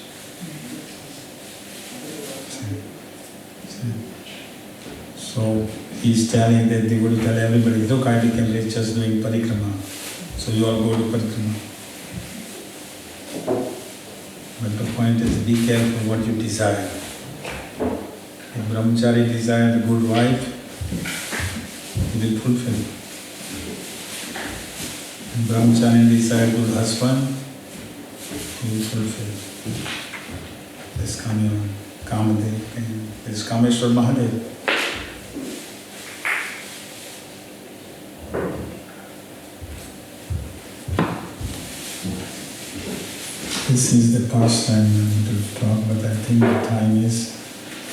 So he is telling that devotee tell everybody, look, I became rich just doing parikrama. So you all go to parikrama. But the point is, be careful what you desire. If brahmachari desires a good wife, he will fulfill. If brahmachari desires a good husband, he will fulfill. This Kamadev, this Kameshwar Mahadev. This is the pastime to talk, but I think the time is,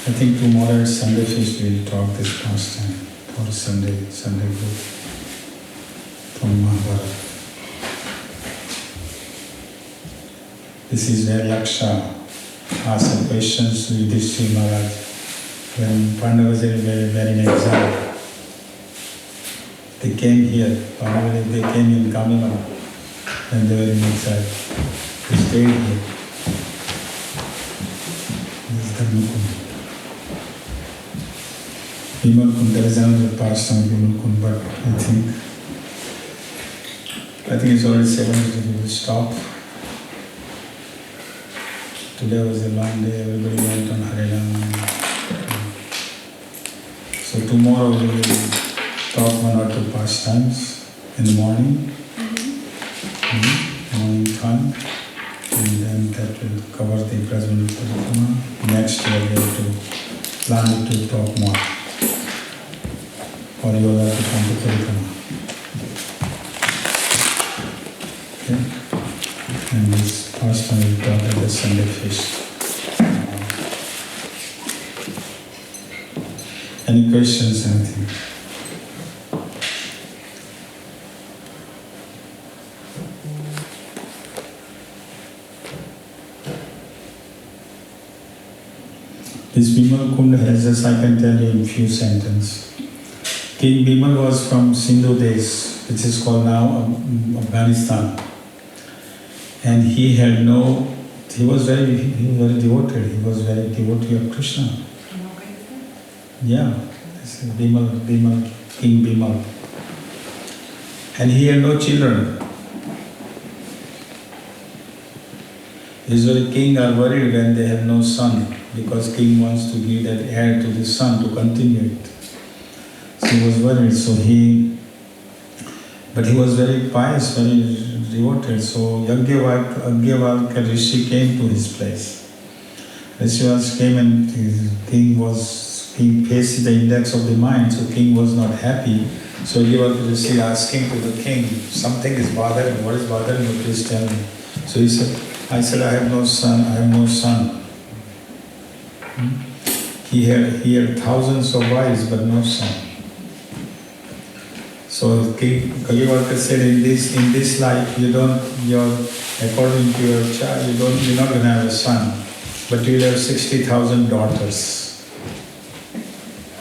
I think tomorrow is Sunday feast, we will talk this pastime for Sunday group from Mahabharata. This is where Yaksha asked questions to Yudhishthira Maharaj when Pandavas were in exile. They came here, they came in Kamala when they were in exile. They stayed here. This is Dharmakund. Vimalkund, there is another pastime Vimalkund, but I think it's already 7:00, we will stop. Today was a long day, everybody went on Harinam. So tomorrow we will talk 1 or 2 pastimes in the morning. Morning time. And then that will cover the Brajmani Parikrama. Next year we have to plan to talk more. Or you will have to come to Parikrama. Okay? And this pastime will talk at the Sunday feast. Any questions, anything? This Bimal Kund has, just I can tell you in few sentences. King Bimal was from Sindhu Desh, which is called now Afghanistan. And he was very devoted. He was very devotee of Krishna. Yeah, this is Bimal, King Bimal. And he had no children. Usually king are worried when they have no son, because king wants to give that heir to the son to continue it. So he was worried, but he was very pious, very devoted. So Yajnavalkya Rishi came to his place. Rishi came and king faced the index of the mind, so king was not happy. So Yajnavalkya Rishi asking to the king, something is bothering me, what is bothering you, please tell me. So he said, I have no son, He had thousands of wives but no son. So King Kalivalka said, in this life according to your child, you're not going to have a son, but you'll have 60,000 daughters.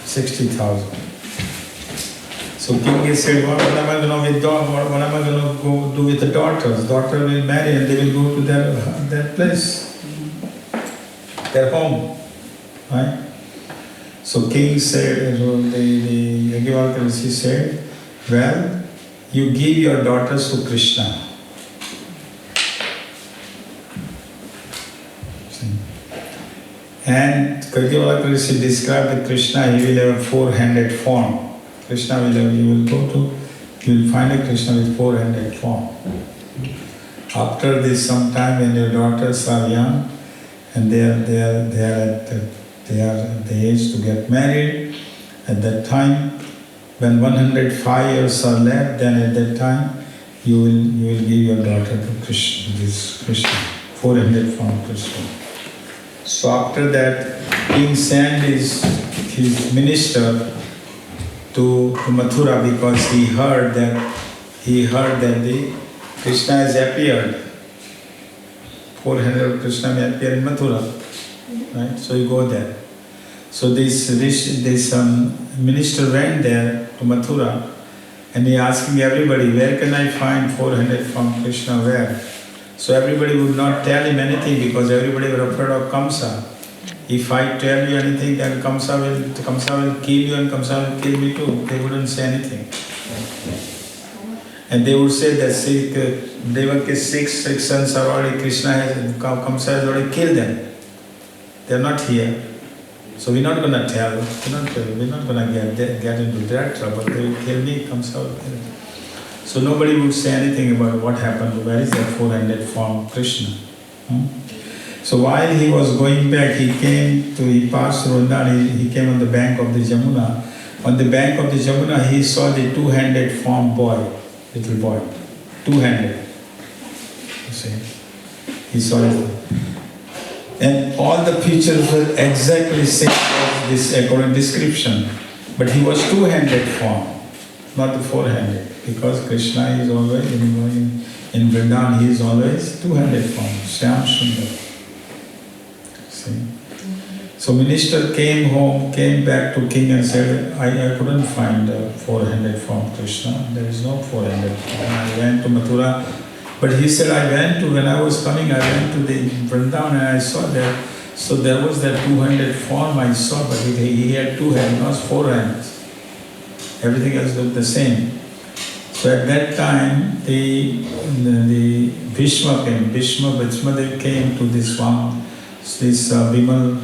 60,000. So King said, what am I going to go do with the daughters? Daughter will marry and they will go to their place, their home, right? So King said, the Yajnavalkya Rishi said, well, you give your daughters to Krishna. And Yajnavalkya Rishi described the Krishna, he will have a four-handed form. Krishna will have, you will find a Krishna with four-handed form. After this, sometime when your daughters are young and they are at the age to get married, at that time, when 105 years are left, then at that time you will give your daughter to Krishna, this Krishna, four-handed form Krishna. So after that, King sent his minister to Mathura because he heard that the Krishna has appeared. Four-handed Krishna may appear in Mathura, right? So you go there. So this minister went there to Mathura and he asking everybody, where can I find four-handed form Krishna, where? So everybody would not tell him anything because everybody were afraid of Kamsa. If I tell you anything, then Kamsa will kill you and Kamsa will kill me too. They wouldn't say anything. And they would say that Devaki's six sons are already, Kamsa has already killed them. They are not here. So we're not going to tell, we're not going to get into that trouble. They will kill me, Kamsa will kill me. So nobody would say anything about what happened, where is that four-handed form Krishna. So while he was going back, he passed through Vrindavan, he came on the bank of the Jamuna. On the bank of the Jamuna, he saw the two-handed form boy, little boy, two-handed. You see, he saw it. And all the features were exactly same as this according description. But he was two-handed form, not the four-handed. Because Krishna is always, in Vrindavan, he is always two-handed form, Shyam Sundar. See? So minister came back to king and said, I couldn't find a four-handed form Krishna. There is no four-handed form. I went to Mathura, but he said, when I was coming, I went to the Vrindavan and I saw that. So there was that two-handed form I saw, but he had two hands, not four hands. Everything else looked the same. So at that time, the Bhishma came to this Bimal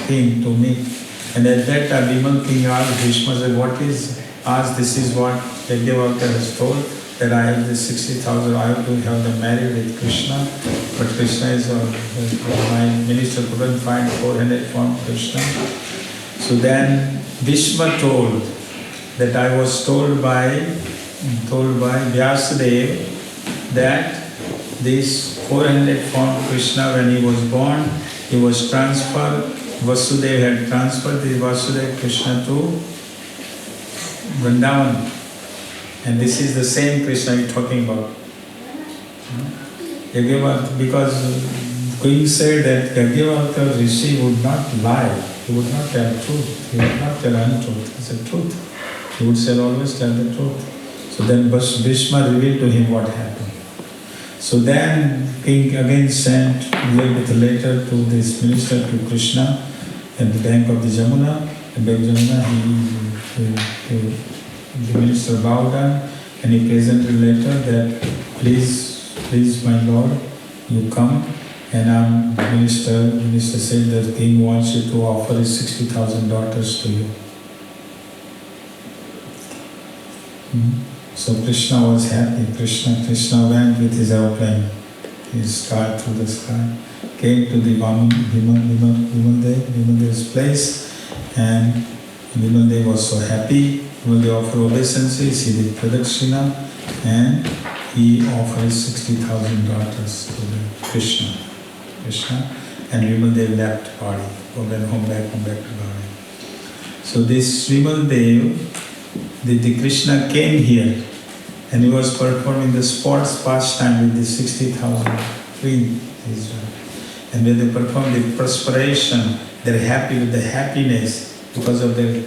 king to meet. And at that time, Bimal king asked Bhishma, said, this is what Yajnavalkya has told, that I have the 60,000, I have to have them married with Krishna. But Krishna is, my minister couldn't find four-handed form Krishna. So then Bhishma told that I was told by Vyasadeva that this four-handed form Krishna, when he was born, he was transferred, Vasudeva had transferred the Vasudeva Krishna to Vrindavan. And this is the same Krishna you're talking about. Because Queen said that Yajnavalkya Rishi would not lie, he would not tell truth, he would not tell untruth, he said truth. He would say always tell the truth. So then Bhishma revealed to him what happened. So then king again sent with a letter to this minister, to Krishna, at the bank of the Jamuna. At the bank of Jamuna, the minister bowed down and he presented a letter that, please my lord, you come. And minister said that the king wants you to offer his 60,000 daughters to you. So Krishna was happy. Krishna went with his airplane. He started through the sky, came to the Vimaldeva's place, and Vimaldev was so happy. Vimaldev offered obeisances, he did pradakshina, and he offered 60,000 daughters to Krishna. and Vimaldev left body, went home back to body. So this Vimaldev, the Krishna came here and he was performing the sports pastime with the 60,000 queens. And when they perform the perspiration, they're happy with the happiness because of their,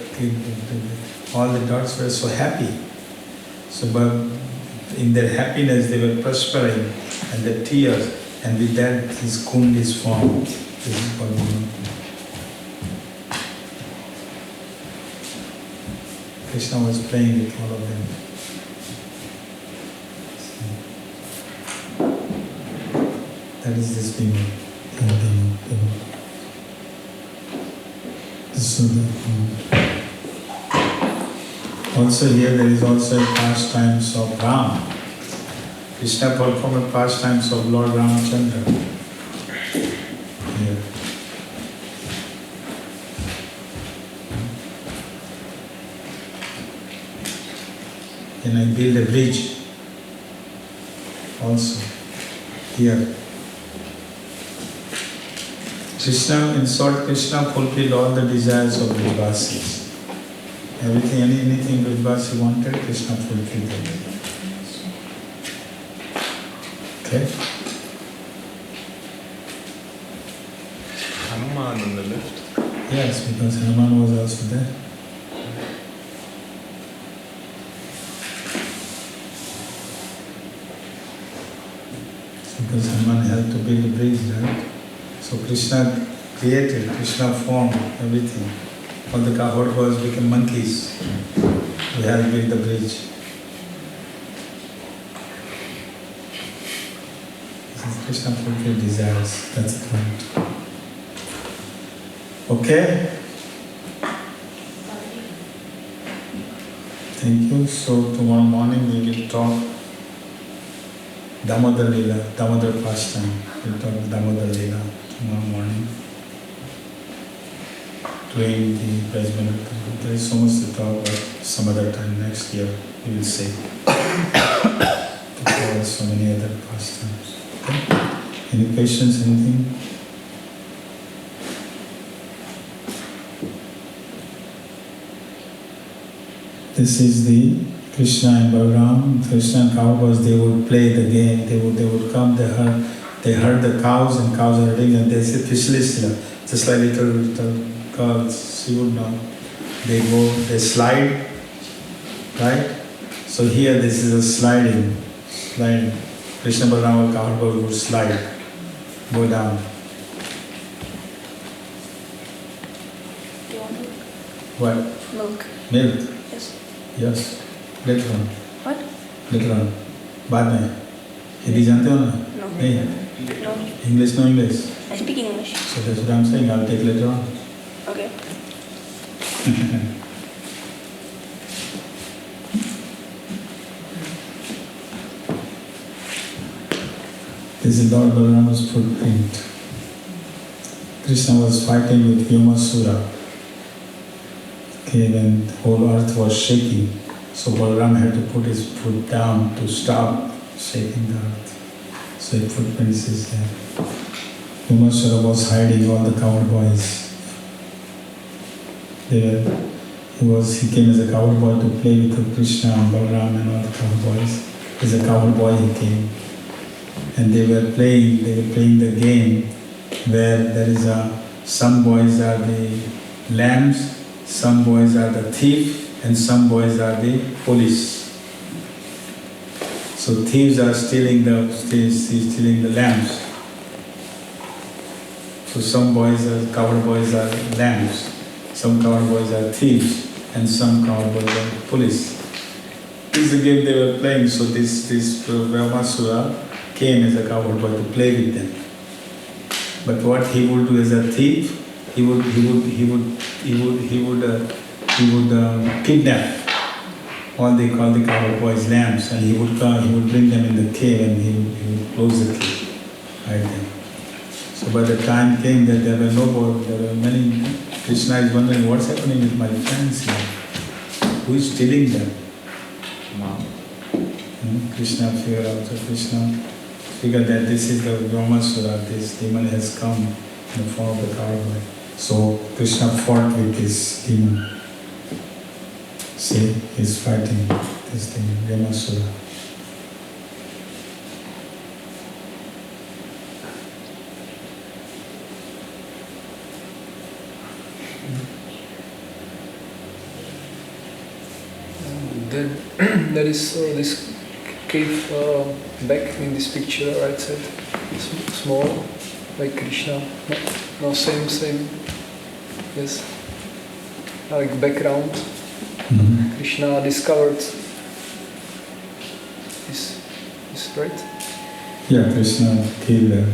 all the dogs were so happy. So but in their happiness they were perspiring and the tears, and with that his kund is formed. This is called Krishna was playing with all of them. That is this demon. Also here there is also a pastimes of Ram. Krishna performed pastimes of Lord Ramachandra. Here. And I build a bridge also here. Krishna, in short, Krishna fulfilled all the desires of Vrajavasis. Everything, anything Vrajavasi wanted, Krishna fulfilled it. Okay? Hanuman in the lift. Yes, because Hanuman was also there. Because Hanuman helped to build a bridge, right? So Krishna created, Krishna formed everything. All the cowherd boys became monkeys. We had to build the bridge. This is Krishna fulfilled desires. That's the point. Okay? Thank you. So tomorrow morning we will talk Damodar Leela, Damodar pastime. We'll talk Damodar Leela tomorrow morning. Doing the Brajman. There is so much to talk about some other time next year. We will see. To cover so many other pastimes. Okay? Any questions, anything? This is the Krishna and Balaram. Krishna and cowboys, they would play the game. They would come, they herd the cows, and cows are herding, and they say Pishlistila, just like little girls, she would know. They go, they slide, right? So here this is a sliding. Krishna Balaram or cowboy would slide, go down. Do you want milk? What? Milk. Milk? Yes. Yes. Later on. What? Later on. बाद में हिंदी जानते हो ना? No. नहीं. No. English, no English. I speak English. So that's what I'm saying. I'll take later on. Okay. This is Lord Balarama's footprint. Krishna was fighting with Vyomasura. Okay, when the whole earth was shaking, so Balaram had to put his foot down to stop shaking the earth. So the footprints is there. Vyomasura was hiding all the coward boys. He came as a coward boy to play with Krishna and Balaram and all the coward boys. As a coward boy he came. And they were playing the game where there is some boys are the lambs, some boys are the thief, and some boys are the police. So thieves are stealing the lambs. So some coward boys are lambs, some coward boys are thieves, and some coward boys are police. This is the game they were playing. So this Vyomasura came as a coward boy to play with them. But what he would do as a thief, he would kidnap all the coward boys' lambs, and he would bring them in the cave, and he would close the cave, hide them. So by the time came that there were no more, there were many. Krishna is wondering what's happening with my friends here. Who is stealing them? Krishna figured out. So Krishna figured that this is the Vyomasura, this demon has come in the form of the cowboy. So Krishna fought with this demon. See, he's fighting this thing, Yamasura. Then there is this cave back in this picture, right side, small, like Krishna. No, same. Yes, like background. Mm-hmm. Krishna discovered is right. Yeah, Krishna killed her.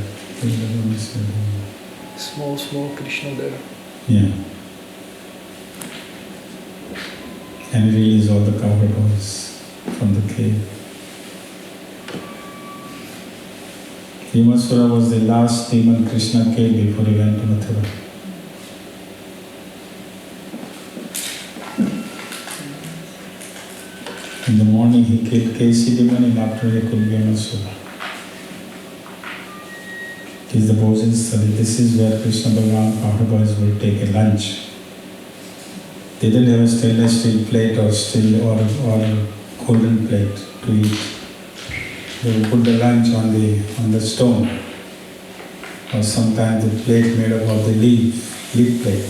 Small Krishna there. Yeah. And release all the cowboys from the cave. Yamasura was the last demon Krishna killed before he went to Mathura. In the morning he killed Kesi demon, and after he killed Yamasura. It is the Bhojan study. This is where Krishna Bhagavan cowboys will take a lunch. They didn't have a stainless steel plate or golden plate to eat. They would put the lunch on the stone, or sometimes the plate made up of the leaf plate.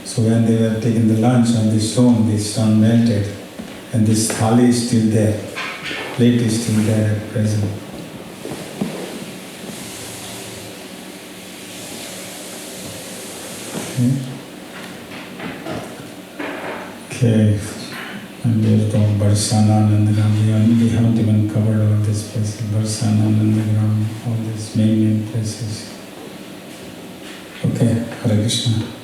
So when they were taking the lunch on the stone melted, and this thali is still there, plate is still there at present. Okay, and we are talking Barsana, Nandagram. We haven't even covered all these places. Barsana, Nandagram, all these main places. Okay, Hare Krishna.